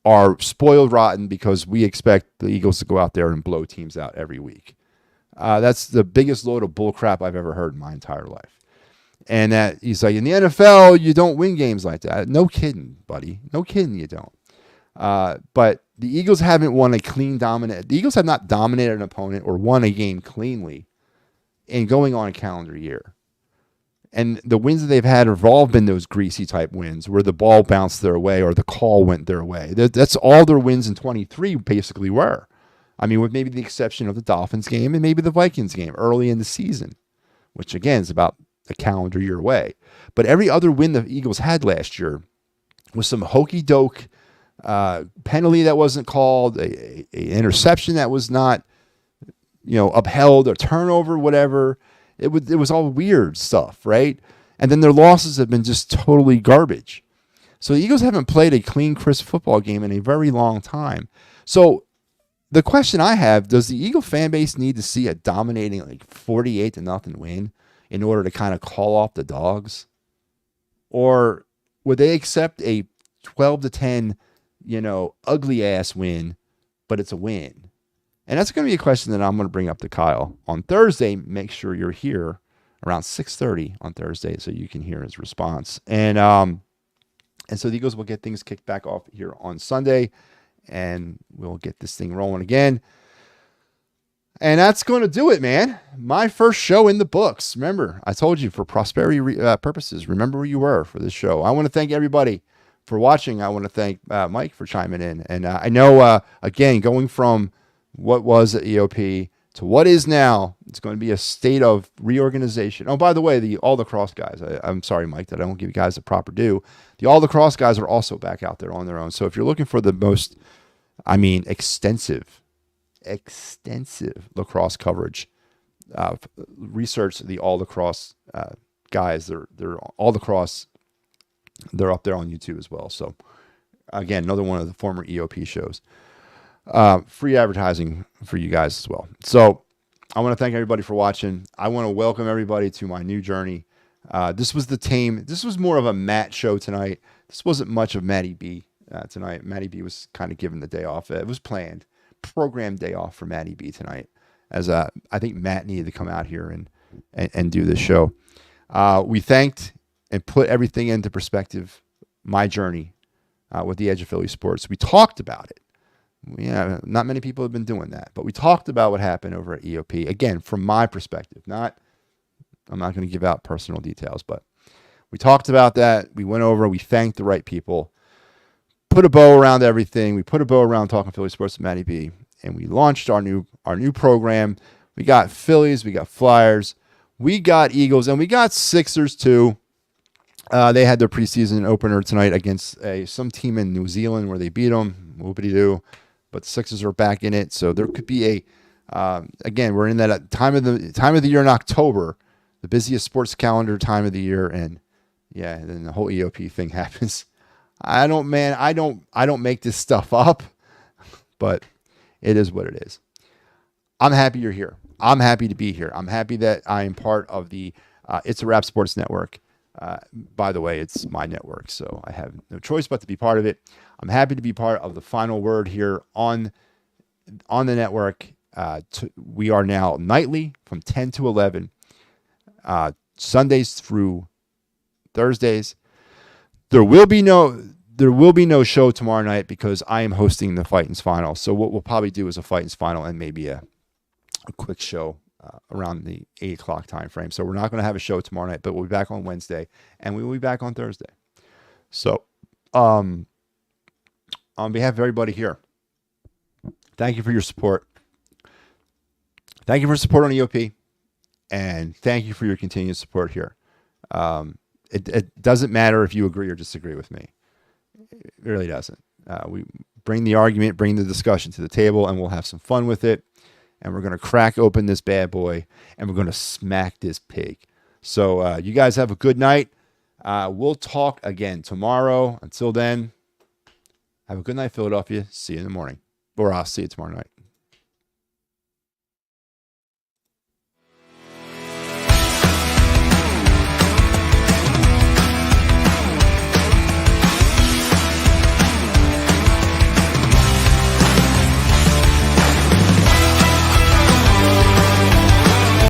are spoiled rotten because we expect the Eagles to go out there and blow teams out every week. That's the biggest load of bullcrap I've ever heard in my entire life. And that he's like, in the NFL, you don't win games like that. No kidding, buddy. No kidding, you don't. But the Eagles haven't won a clean dominant. The Eagles have not dominated an opponent or won a game cleanly in going on a calendar year. And the wins that they've had have all been those greasy type wins where the ball bounced their way or the call went their way. That's all their wins in 23 basically were. I mean, with maybe the exception of the Dolphins game and maybe the Vikings game early in the season, which again is about a calendar year away. But every other win the Eagles had last year was some hokey doke penalty that wasn't called, a interception that was not, upheld, or turnover, whatever. It was all weird stuff, right? And then their losses have been just totally garbage. So the Eagles haven't played a clean, crisp football game in a very long time. So the question I have, does the Eagle fan base need to see a dominating 48-0 win in order to kind of call off the dogs? Or would they accept a 12-10, ugly ass win, but it's a win? And that's going to be a question that I'm going to bring up to Kyle on Thursday. Make sure you're here around 6:30 on Thursday so you can hear his response. And so the Eagles will get things kicked back off here on Sunday, and we'll get this thing rolling again. And that's going to do it, man. My first show in the books. Remember, I told you, for prosperity purposes, remember where you were for this show. I want to thank everybody for watching. I want to thank Mike for chiming in. And I know, again, going from what was at EOP to what is now, it's going to be a state of reorganization. Oh, by the way, all the cross guys, I'm sorry, Mike, that I don't give you guys the proper due. The all the cross guys are also back out there on their own. So if you're looking for the most, extensive lacrosse coverage, research the all lacrosse guys. They're all lacrosse. They're up there on YouTube as well. So again, another one of the former EOP shows. Free advertising for you guys as well. So I want to thank everybody for watching. I want to welcome everybody to my new journey. This was more of a Matt show tonight. This wasn't much of MattyB tonight. MattyB was kind of given the day off. It was planned, programmed day off for MattyB tonight, as I think Matt needed to come out here and do this show. We thanked and put everything into perspective, my journey with the Edge of Philly Sports. We talked about it. Yeah, not many people have been doing that, but we talked about what happened over at EOP. Again, from my perspective, I'm not going to give out personal details, but we talked about that. We went over, we thanked the right people, put a bow around everything. We put a bow around Talking Philly Sports with MattyB, and we launched our new program. We got Phillies, we got Flyers, we got Eagles, and we got Sixers too. They had their preseason opener tonight against some team in New Zealand where they beat them. Whoopity-doo. But the Sixers are back in it, so there could be again, we're in that time of the year in October, the busiest sports calendar time of the year, and yeah, and then the whole EOP thing happens. I don't make this stuff up, but it is what it is. I'm happy you're here. I'm happy to be here. I'm happy that I am part of the It's a Wrap Sports Network. By the way, it's my network, so I have no choice but to be part of it. I'm happy to be part of the final word here on the network. We are now nightly from 10 to 11, Sundays through Thursdays. There will be no show tomorrow night because I am hosting the Fightins Final. So what we'll probably do is a Fightins Final and maybe a quick show around the 8 o'clock time frame. So we're not going to have a show tomorrow night, but we'll be back on Wednesday and we will be back on Thursday. So on behalf of everybody here, thank you for your support. Thank you for support on EOP, and thank you for your continued support here. It doesn't matter if you agree or disagree with me. It really doesn't. We bring the argument, bring the discussion to the table, and we'll have some fun with it. And we're going to crack open this bad boy, and we're going to smack this pig. So you guys have a good night. We'll talk again tomorrow. Until then, have a good night, Philadelphia. See you in the morning. Or I'll see you tomorrow night.